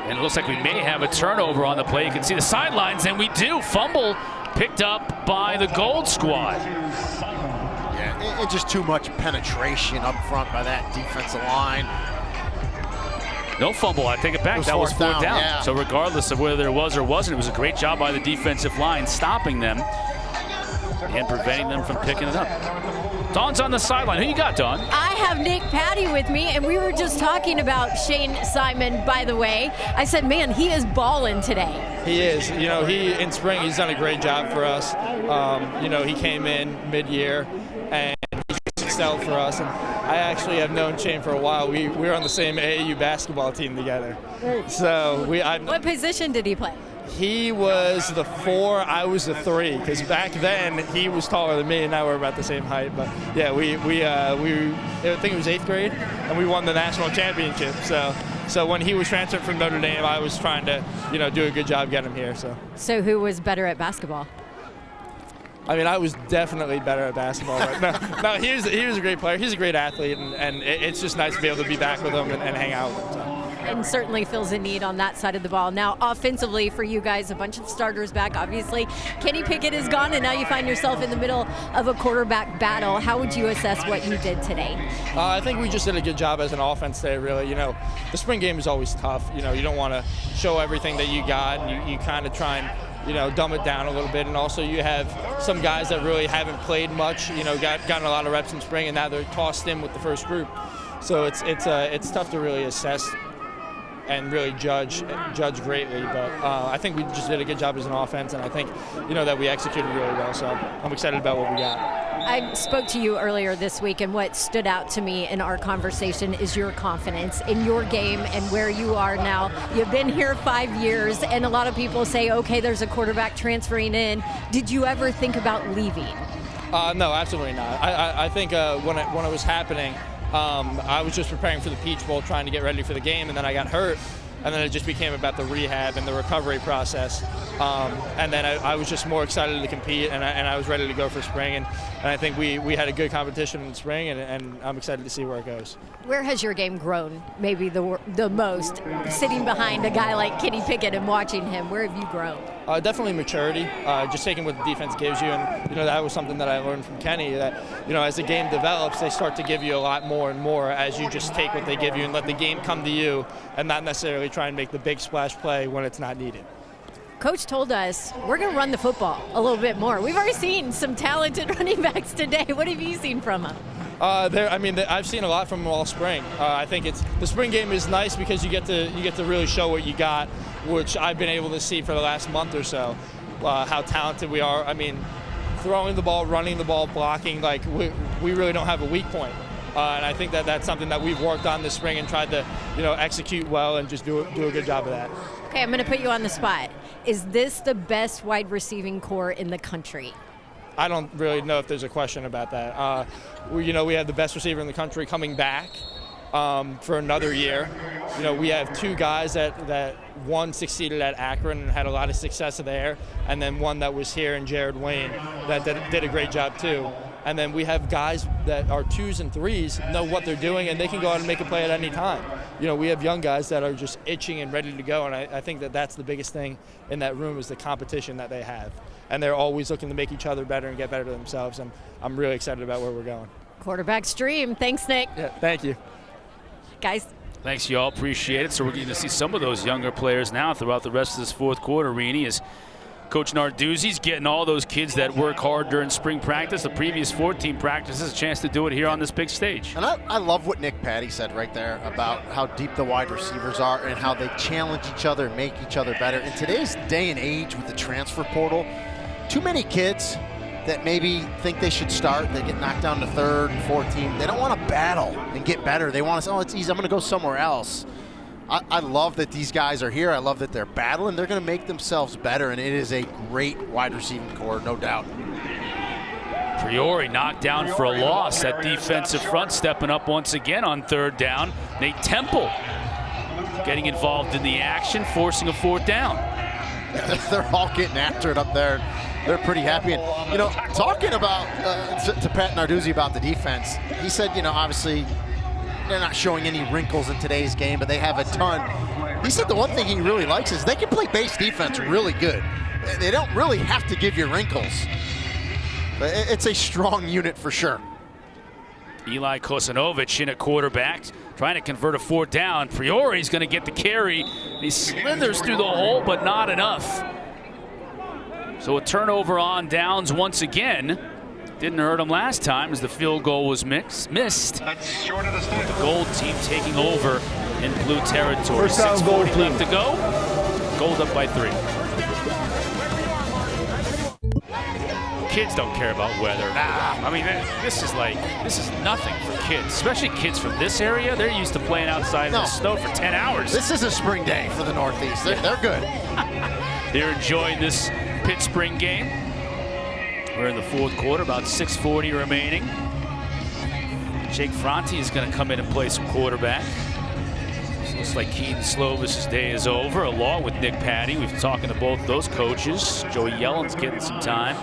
And it looks like we may have a turnover on the play. You can see the sidelines, and we do. Fumble picked up by the Gold squad. Yeah, and just too much penetration up front by that defensive line. No fumble, I take it back. That was 4th down. Yeah. So regardless of whether there was or wasn't, it was a great job by the defensive line stopping them and preventing them from picking it up. Dawn's on the sideline. Who you got, Dawn? I have Nick Patty with me, and we were just talking about Shane Simon, by the way. I said, man, he is balling today. He is. You know, in spring, he's done a great job for us. You know, he came in mid-year, and he just excelled for us. And I actually have known Shane for a while. We were on the same AAU basketball team together. So What position did he play? He was the 4, I was the 3, because back then he was taller than me, and now we're about the same height. But yeah, we I think it was 8th grade, and we won the national championship. So when he was transferred from Notre Dame, I was trying to, you know, do a good job getting him here. So who was better at basketball? I mean, I was definitely better at basketball. But no, he was a great player. He's a great athlete, and it's just nice to be able to be back with him and hang out with him. So. And certainly fills a need on that side of the ball. Now, offensively for you guys, a bunch of starters back, obviously. Kenny Pickett is gone, and now you find yourself in the middle of a quarterback battle. How would you assess what you did today? I think we just did a good job as an offense today, really. You know, the spring game is always tough. You know, you don't want to show everything that you got, and you kind of try and, you know, dumb it down a little bit. And also you have some guys that really haven't played much, you know, gotten a lot of reps in spring, and now they're tossed in with the first group. So it's tough to really assess and really judge greatly, but I think we just did a good job as an offense, and I think, you know, that we executed really well, so I'm excited about what we got. I spoke to you earlier this week, and what stood out to me in our conversation is your confidence in your game and where you are now. You've been here 5 years, and a lot of people say, okay, there's a quarterback transferring in. Did you ever think about leaving? No, absolutely not. I think when it was happening, I was just preparing for the Peach Bowl, trying to get ready for the game, and then I got hurt, and then it just became about the rehab and the recovery process. And then I was just more excited to compete, and I was ready to go for spring, and I think we had a good competition in spring, and I'm excited to see where it goes. Where has your game grown maybe the most? Sitting behind a guy like Kenny Pickett and watching him, where have you grown? Definitely maturity, just taking what the defense gives you, and that was something that I learned from Kenny. That as the game develops, they start to give you a lot more and more as you just take what they give you and let the game come to you, and not necessarily try and make the big splash play when it's not needed. Coach told us we're going to run the football a little bit more. We've already seen some talented running backs today. What have you seen from them? I've seen a lot from them all spring. I think the spring game is nice because you get to really show what you got, which I've been able to see for the last month or so. How talented we are. I mean, throwing the ball, running the ball, blocking. Like we really don't have a weak point. And I think that's something that we've worked on this spring and tried to execute well and just do a good job of that. Okay, I'm going to put you on the spot. Is this the best wide receiving core in the country? I don't really know if there's a question about that. We have the best receiver in the country coming back for another year. We have two guys that one succeeded at Akron and had a lot of success there, and then one that was here in Jared Wayne that did a great job too. And then we have guys that are 2s and 3s, know what they're doing, and they can go out and make a play at any time. We have young guys that are just itching and ready to go, and I think that's the biggest thing in that room is the competition that they have. And they're always looking to make each other better and get better themselves, and I'm really excited about where we're going. Quarterback stream. Thanks, Nick. Yeah, thank you. Guys. Thanks, y'all. Appreciate it. So we're getting to see some of those younger players now throughout the rest of this fourth quarter, Reenie, as Coach Narduzzi's getting all those kids that work hard during spring practice, the previous 14 practices, a chance to do it here on this big stage. And I love what Nick Patty said right there about how deep the wide receivers are and how they challenge each other, make each other better. In today's day and age with the transfer portal, too many kids that maybe think they should start, they get knocked down to 3rd and 14. They don't want to battle and get better. They want to say, oh, it's easy, I'm going to go somewhere else. I love that these guys are here. I love that they're battling. They're going to make themselves better, and it is a great wide receiving core, no doubt. Priori knocked down for a loss. That defensive front stepping up once again on 3rd down. Nate Temple getting involved in the action, forcing a 4th down. They're all getting after it up there. They're pretty happy. And, talking about to Pat Narduzzi about the defense, he said, obviously, they're not showing any wrinkles in today's game, but they have a ton. He said the one thing he really likes is they can play base defense really good. They don't really have to give you wrinkles. But it's a strong unit for sure. Eli Kosanovic in at quarterback, trying to convert a 4th down. Priori's going to get the carry. He slithers through the hole, but not enough. So a turnover on downs once again. Didn't hurt him last time as the field goal was missed. That's short of the stick. The gold team taking over in blue territory. First down, gold 6:40 left to go. Gold up by 3. Kids don't care about weather. I mean, this is nothing for kids, especially kids from this area. They're used to playing outside in the snow for 10 hours. This is a spring day for the Northeast. They're good. They're enjoying this Pittsburgh game. We're in the 4th quarter, about 6:40 remaining. Jake Fronte is going to come in and play some quarterback. So looks like Keaton Slovis' day is over, along with Nick Patty. We've been talking to both those coaches. Joey Yellen's getting some time.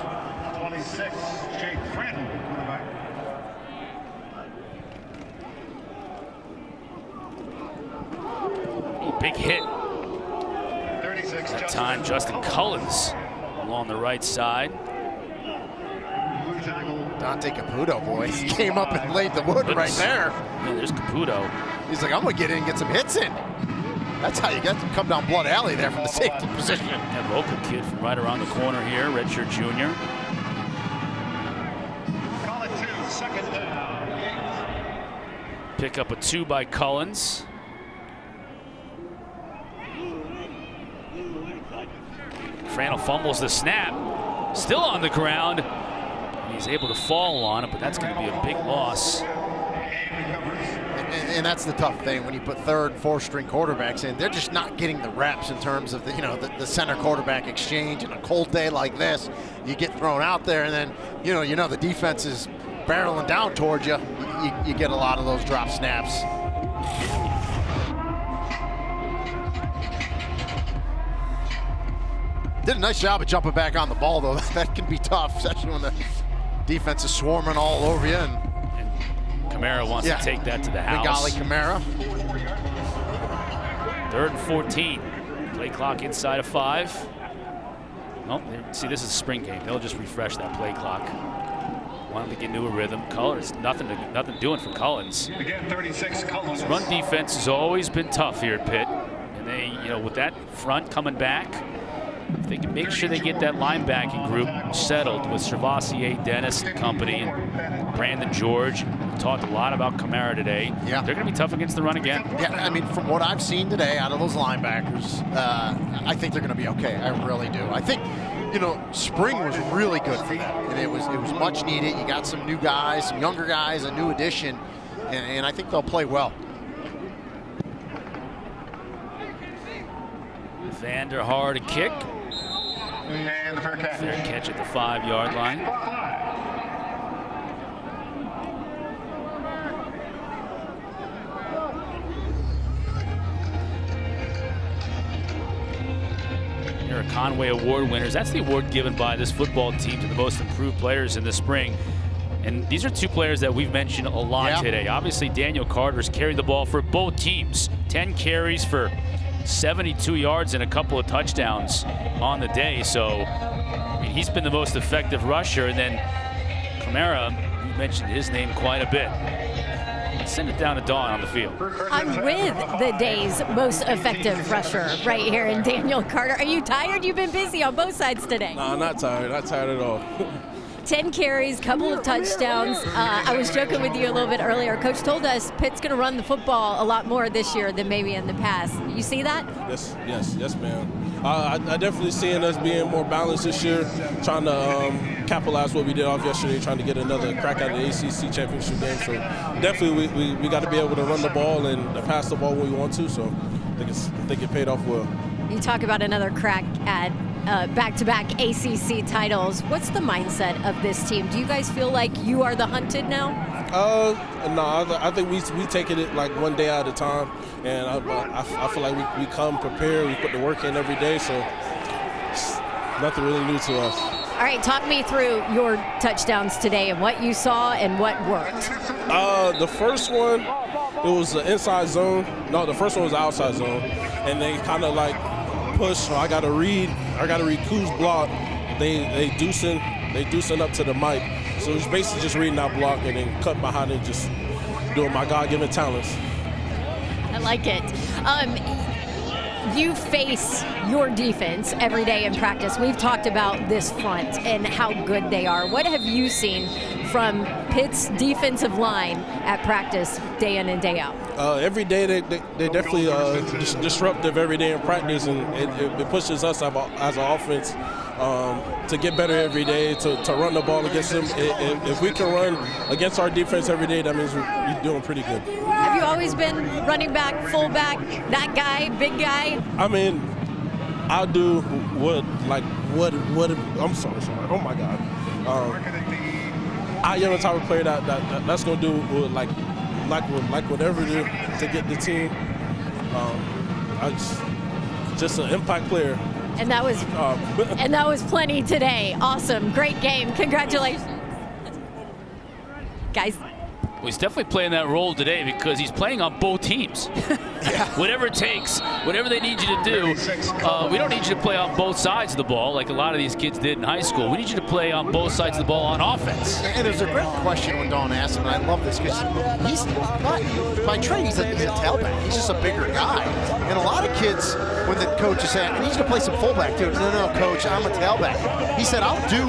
26, Jake Fronte, quarterback. Ooh, big hit. 36, That time, Justin Cullens along the right side. Dante Caputo, boy, he came up and laid the wood right there. Yeah, there's Caputo. He's like, I'm going to get in and get some hits in. That's how you get to come down Blood Alley there from the safety position. That local kid from right around the corner here, redshirt junior. Call it 2, 2nd down. Pick up a 2 by Cullens. Frannel fumbles the snap. Still on the ground. He's able to fall on it, but that's going to be a big loss. And that's the tough thing when you put 3rd, 4th string quarterbacks in. They're just not getting the reps in terms of the center quarterback exchange. In a cold day like this, you get thrown out there, and then the defense is barreling down towards you. You get a lot of those drop snaps. Did a nice job of jumping back on the ball, though. That can be tough, especially when the defense is swarming all over you. And Kamara wants to take that to the house. Bengali Kamara. 3rd and 14. Play clock inside of 5. Oh, see, this is a spring game. They'll just refresh that play clock. Want them to get into a rhythm. Collins, nothing doing for Collins. Again, 36, Collins. Run defense has always been tough here at Pitt. And they, with that front coming back, if they can make sure they get that linebacking group settled with Cervasier, Dennis and company, and Brandon George. We've talked a lot about Kamara today. Yeah. They're going to be tough against the run again. Yeah, I mean, from what I've seen today out of those linebackers, I think they're going to be okay. I really do. I think, spring was really good for them, and it was much needed. You got some new guys, some younger guys, a new addition, and I think they'll play well. Vander Haar to kick. And the fair catch. Fair catch at the 5-yard line. Here are Conway Award winners. That's the award given by this football team to the most improved players in the spring. And these are two players that we've mentioned a lot today. Obviously, Daniel Carter's carried the ball for both teams. 10 carries for 72 yards and a couple of touchdowns on the day. So, he's been the most effective rusher. And then Kamara, you mentioned his name quite a bit. Let's send it down to Dawn on the field. I'm with the day's most effective rusher right here in Daniel Carter. Are you tired? You've been busy on both sides today. No, not tired. Not tired at all. 10 carries, couple of touchdowns. I was joking with you a little bit earlier. Coach told us Pitt's going to run the football a lot more this year than maybe in the past. You see that? Yes, ma'am. I definitely seeing us being more balanced this year, trying to capitalize what we did off yesterday, trying to get another crack at the ACC championship game. So definitely we got to be able to run the ball and pass the ball when we want to. So I think it paid off well. You talk about another crack at back-to-back ACC titles. What's the mindset of this team? Do you guys feel like you are the hunted now? No, I think we taking it like one day at a time, and I feel like we come prepared, we put the work in every day, so it's nothing really new to us. All right, talk me through your touchdowns today and what you saw and what worked. The first one, it was the inside zone. No, the first one was the outside zone, and they kind of like push. So I got to read Koo's block. They deucing up to the mic. So it's basically just reading that block and then cutting behind it, just doing my God-given talents. I like it. You face your defense every day in practice. We've talked about this front and how good they are. What have you seen from Pitt's defensive line at practice day in and day out? Every day they definitely disruptive every day in practice, and it pushes us as an offense to get better every day, to run the ball against them. If we can run against our defense every day, that means we're doing pretty good. Have you always been running back, fullback, that guy, big guy? I mean, I'll do what I'm sorry. Oh my God. I am the type of player that's gonna do like whatever to get the team. I just an impact player. And that was plenty today. Awesome, great game. Congratulations, guys. Well, he's definitely playing that role today because he's playing on both teams. Whatever it takes, whatever they need you to do. We don't need you to play on both sides of the ball like a lot of these kids did in high school. We need you to play on both sides of the ball on offense. And there's a great question when Dawn asked him, and I love this because he's by trade, he's a tailback. He's just a bigger guy. And a lot of kids, when the coach is saying, I need you to play some fullback too. No, coach, I'm a tailback. He said, I'll do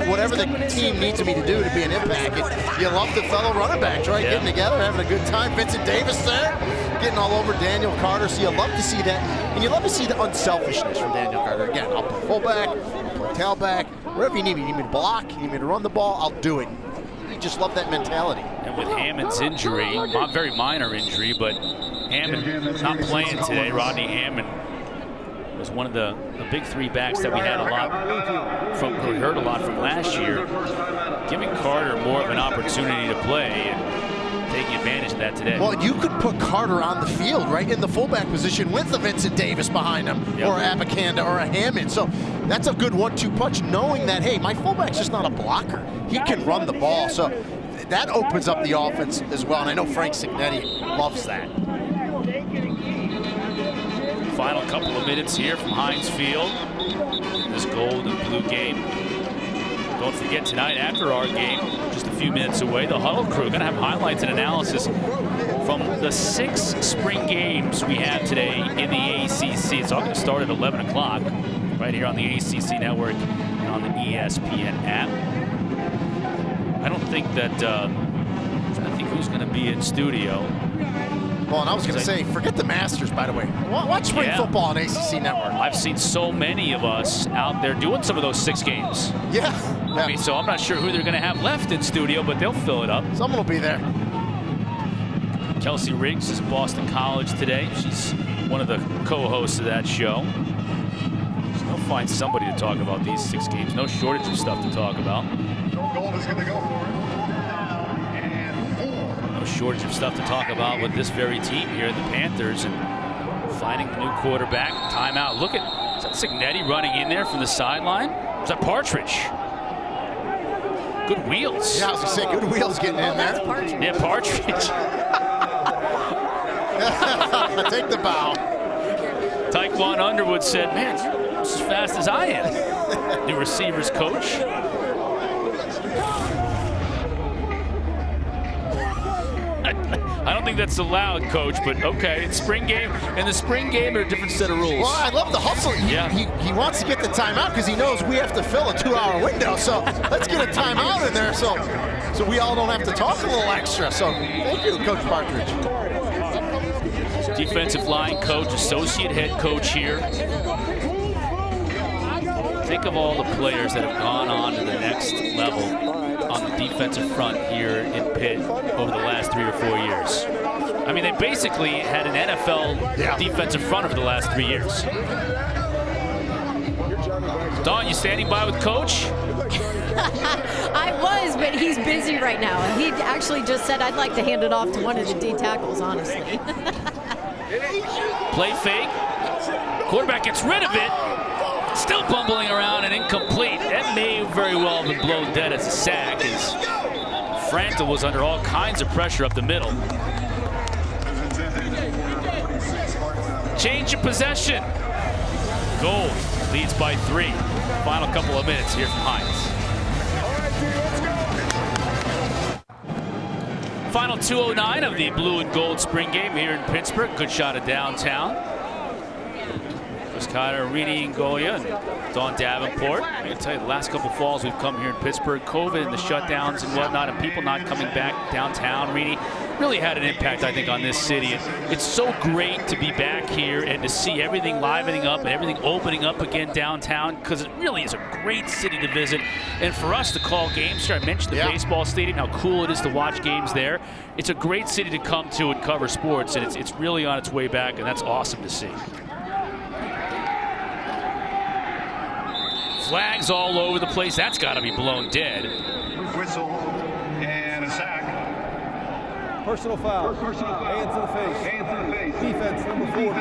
whatever the team needs me to do to be an impact. And you love the fellow running backs, right? Getting together, having a good time. Vincent Davis there, getting all over Daniel Carter. So you love to see that. And you love to see the unselfishness from Daniel Carter. Again, I'll play fullback, I'll play tailback, wherever you need me. You need me to block, you need me to run the ball, I'll do it. You just love that mentality. And with Hammond's injury, not very minor injury, but Hammond not playing today. Rodney Hammond was one of the big three backs that we had a lot from, we heard a lot from last year, giving Carter more of an opportunity to play and taking advantage of that today. Well, you could put Carter on the field, right, in the fullback position with the Vincent Davis behind him, or Abakanda, or a Hammond. So that's a good 1-2 punch, knowing that, hey, my fullback's just not a blocker. He can run the ball. So that opens up the offense as well. And I know Frank Signetti loves that. Final couple of minutes here from Heinz Field in this gold and blue game. Don't forget tonight after our game, just a few minutes away, the Huddle crew going to have highlights and analysis from the 6 spring games we have today in the ACC. It's all going to start at 11 o'clock right here on the ACC Network and on the ESPN app. I don't think that, I think who's going to be in studio. Well, and I was going to say, forget the Masters, by the way. Watch spring football on ACC Network. I've seen so many of us out there doing some of those 6 games. Yeah. I mean, so I'm not sure who they're going to have left in studio, but they'll fill it up. Someone will be there. Kelsey Riggs is at Boston College today. She's one of the co-hosts of that show. So they'll find somebody to talk about these 6 games. No shortage of stuff to talk about. Gold is going to go for it. No shortage of stuff to talk about with this very team here, the Panthers, and finding the new quarterback. Timeout. Look at, is that Signetti running in there from the sideline? Is that Partridge? Good wheels. Yeah, I was going to say, good wheels getting in there. Partridge. Yeah, Partridge. Take the bow. Taekwon Underwood said, man, you're as fast as I am. New receivers coach. I don't think that's allowed, Coach, but okay. It's spring game. And the spring game are a different set of rules. Well, I love the hustle. He wants to get the timeout because he knows we have to fill a 2-hour window. So let's get a timeout in there so we all don't have to talk a little extra. So thank you, Coach Partridge. Defensive line coach, associate head coach here. Think of all the players that have gone on to the next level on the defensive front here in Pitt over the last 3 or 4 years. I mean, they basically had an NFL defensive front over the last 3 years. Dawn, you standing by with Coach? I was, but he's busy right now. And he actually just said, I'd like to hand it off to one of the D tackles, honestly. Play fake. Quarterback gets rid of it. Still bumbling around and incomplete. That may very well have been blown dead as a sack, as Frankel was under all kinds of pressure up the middle. Change of possession. Gold leads by 3. Final couple of minutes here from Heinz. Final 2:09 of the blue and gold spring game here in Pittsburgh. Good shot of downtown. Kyler, Reedy, and Goya, and Dawn Davenport. I can tell you, the last couple falls we've come here in Pittsburgh, COVID and the shutdowns and whatnot, and people not coming back downtown, Reedy, really had an impact, I think, on this city. And it's so great to be back here and to see everything livening up and everything opening up again downtown, because it really is a great city to visit. And for us to call games here, I mentioned the baseball stadium, how cool it is to watch games there. It's a great city to come to and cover sports, and it's really on its way back, and that's awesome to see. Flags all over the place. That's got to be blown dead. Whistle and a sack. Personal foul. Hands in the face. Hands in the face. Defense number 4.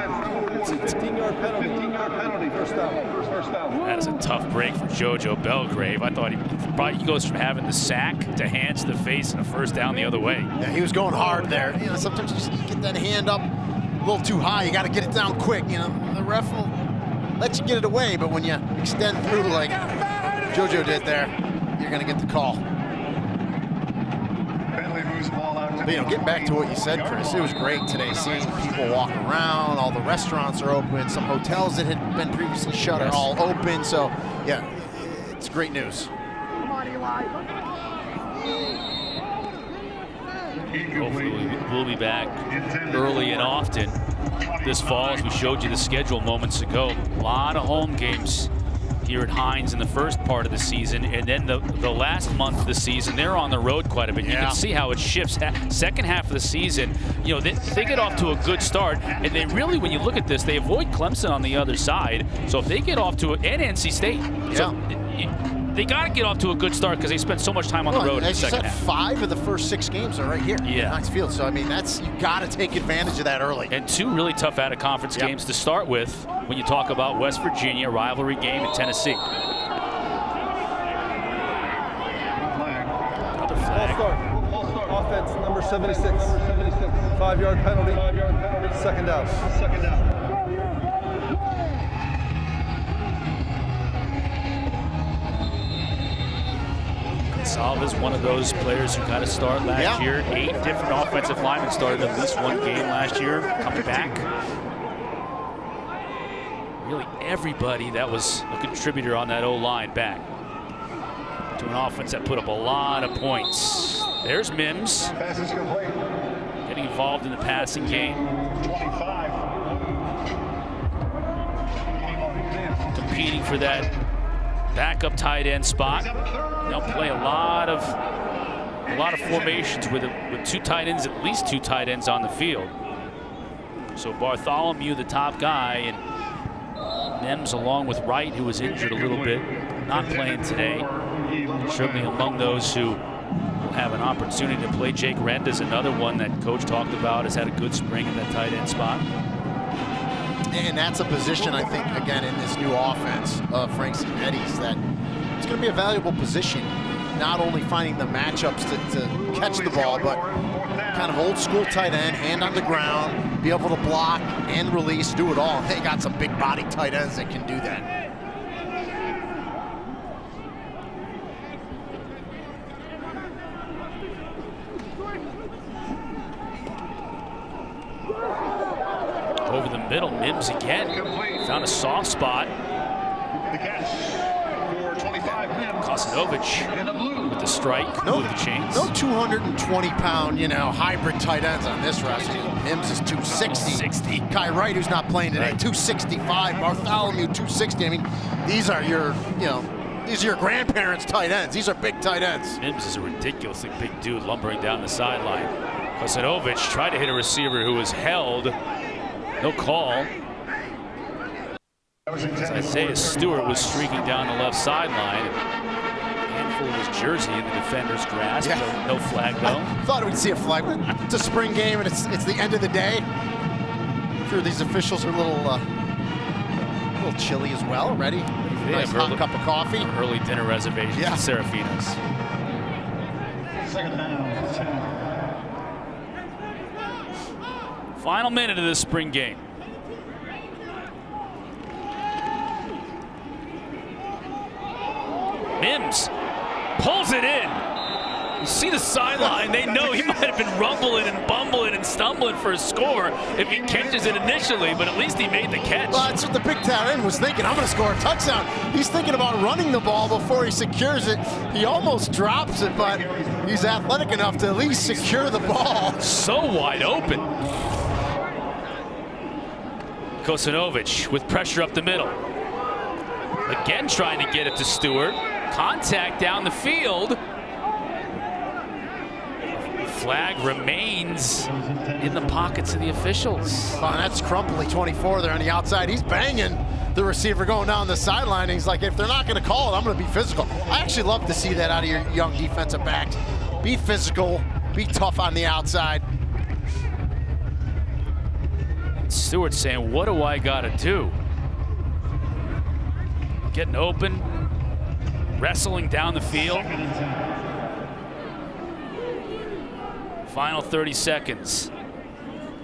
15-yard penalty. 15-yard penalty. First down. That is a tough break for JoJo Belgrave. I thought he goes from having the sack to hands to the face and a first down the other way. Yeah, he was going hard there. You know, sometimes you just get that hand up a little too high. You got to get it down quick. You know, the ref will let you get it away, but when you extend through like JoJo did there, you're going to get the call. But, you know, getting back to what you said, Chris, it was great today seeing people walk around. All the restaurants are open. Some hotels that had been previously shut are all open. So, yeah, it's great news. Hopefully we'll be back early and often this fall, as we showed you the schedule moments ago. A lot of home games here at Heinz in the first part of the season, and then the last month of the season, they're on the road quite a bit. You can see how it shifts. Second half of the season, you know, they get off to a good start, and they really, when you look at this, they avoid Clemson on the other side. So if they get off to and NC State. So they got to get off to a good start because they spent so much time on the road in the second half. 5 of the first 6 games are right here in Heinz Field. So, I mean, you got to take advantage of that early. And 2 really tough out-of-conference games to start with when you talk about West Virginia, rivalry game, and Tennessee. Another flag. False start. Offense number 76. 5-yard penalty. Second down. Salva's one of those players who got a start last year. 8 different offensive linemen started at least one game last year, coming back. Really everybody that was a contributor on that O-line back to an offense that put up a lot of points. There's Mims getting involved in the passing game. Competing for that backup tight end spot. They'll play a lot of formations with 2 tight ends, at least 2 tight ends on the field. So Bartholomew, the top guy, and Mims along with Wright, who was injured a little bit, not playing today. Certainly among those who will have an opportunity to play. Jake Renda's another one that Coach talked about, has had a good spring in that tight end spot. And that's a position, I think, again, in this new offense of Frank Cimetti's, that it's going to be a valuable position, not only finding the matchups to catch the ball, but kind of old school tight end, hand on the ground, be able to block and release, do it all. They got some big body tight ends that can do that. Over the middle, Mims again. Found a soft spot. Kosanovic with the strike, with the chains. No 220-pound, hybrid tight ends on this roster. Mims is 260. Kai Wright, who's not playing today, 265. Bartholomew, 260. I mean, these are your grandparents' tight ends. These are big tight ends. Mims is a ridiculously big dude lumbering down the sideline. Kosanovic tried to hit a receiver who was held. No call. As Isaiah Stewart was streaking down the left sideline. A handful of his jersey in the defender's grasp. Yeah. No flag, though. I thought we'd see a flag, but it's a spring game and it's the end of the day. I'm sure these officials are a little chilly as well, ready? Nice hot cup of coffee. Early dinner reservations at Serafino's. Second down, 10. Final minute of this spring game. Mims pulls it in. You see the sideline, they know he might have been rumbling and bumbling and stumbling for a score if he catches it initially, but at least he made the catch. Well, that's what the big tight end was thinking. I'm going to score a touchdown. He's thinking about running the ball before he secures it. He almost drops it, but he's athletic enough to at least secure the ball. So wide open. Kosanovic with pressure up the middle. Again trying to get it to Stewart. Contact down the field. Flag remains in the pockets of the officials. Well, that's Crumply, 24 there on the outside. He's banging the receiver going down the sideline. He's like, if they're not going to call it, I'm going to be physical. I actually love to see that out of your young defensive backs. Be physical, be tough on the outside. Stewart saying, what do I got to do? Getting open, wrestling down the field. Final 30 seconds.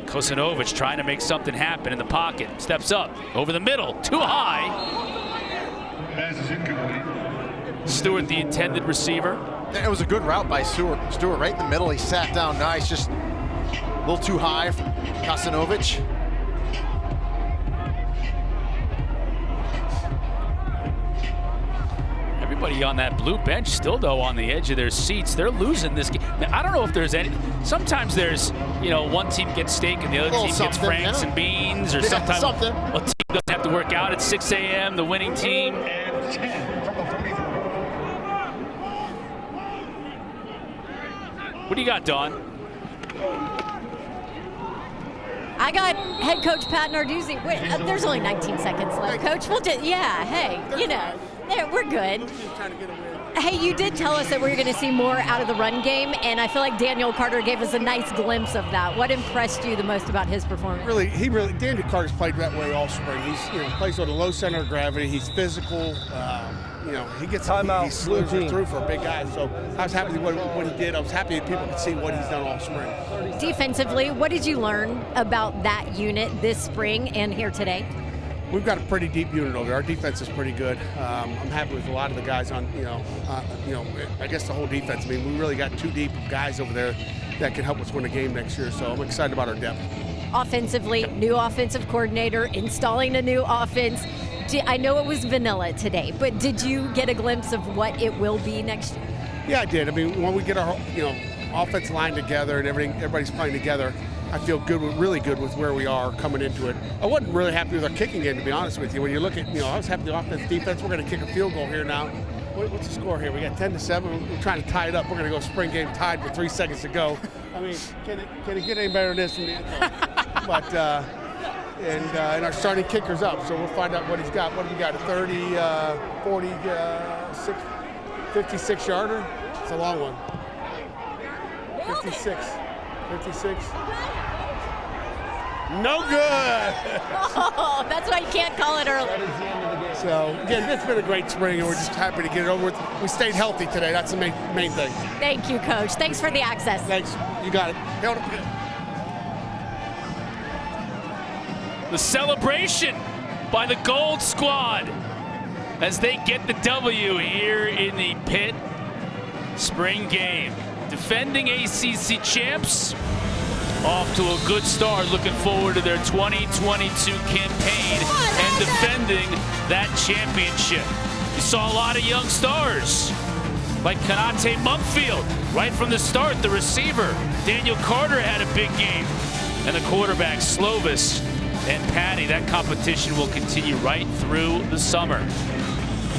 Kosanovic trying to make something happen in the pocket. Steps up, over the middle, too high. Stewart, the intended receiver. It was a good route by Stewart. Stewart right in the middle. He sat down nice, just a little too high for Kosanovic. Everybody on that blue bench still, though, on the edge of their seats. They're losing this game. I don't know if there's any. Sometimes there's, one team gets steak and the other team gets franks and beans, or sometimes a team doesn't have to work out at 6 a.m., the winning team. What do you got, Dawn? I got head coach Pat Narduzzi. Wait, there's only 19 seconds left, Coach. We'll just, we're good. Hey, you did tell us that we were going to see more out of the run game, and I feel like Daniel Carter gave us a nice glimpse of that. What impressed you the most about his performance? Daniel Carter's played that way all spring. He's plays with a low center of gravity. He's physical. He gets he slurs through for a big guy. So I was happy with what he did. I was happy that people could see what he's done all spring. Defensively, what did you learn about that unit this spring and here today? We've got a pretty deep unit over there. Our defense is pretty good. I'm happy with a lot of the guys on, I guess the whole defense. I mean, we really got 2 deep guys over there that can help us win a game next year. So I'm excited about our depth. Offensively, new offensive coordinator, installing a new offense. I know it was vanilla today, but did you get a glimpse of what it will be next year? Yeah, I did. I mean, when we get our, offense line together and everybody's playing together, I feel good, really good with where we are coming into it. I wasn't really happy with our kicking game, to be honest with you. When you look at, I was happy with the offense, defense. We're going to kick a field goal here now. What's the score here? We got 10-7. We're trying to tie it up. We're going to go spring game tied with 3 seconds to go. I mean, can it get any better than this from the end zone? But and our starting kicker's up, so we'll find out what he's got. What have we got? A 30, 46, 56 yarder. It's a long one. 56. No good. Oh, that's why you can't call it early. So, again, it's been a great spring, and we're just happy to get it over with. We stayed healthy today. That's the main thing. Thank you, Coach. Thanks for the access. Thanks. You got it. The celebration by the Gold Squad as they get the W here in the Pitt spring game. Defending ACC champs, off to a good start, looking forward to their 2022 campaign and defending that championship. You saw a lot of young stars, like Kanate Mumpfield, right from the start, the receiver. Daniel Carter had a big game, and the quarterback Slovis and Patty. That competition will continue right through the summer.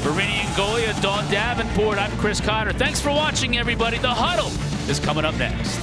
For Rini Ngolia, Dawn Davenport, I'm Chris Cotter. Thanks for watching, everybody. The Huddle is coming up next.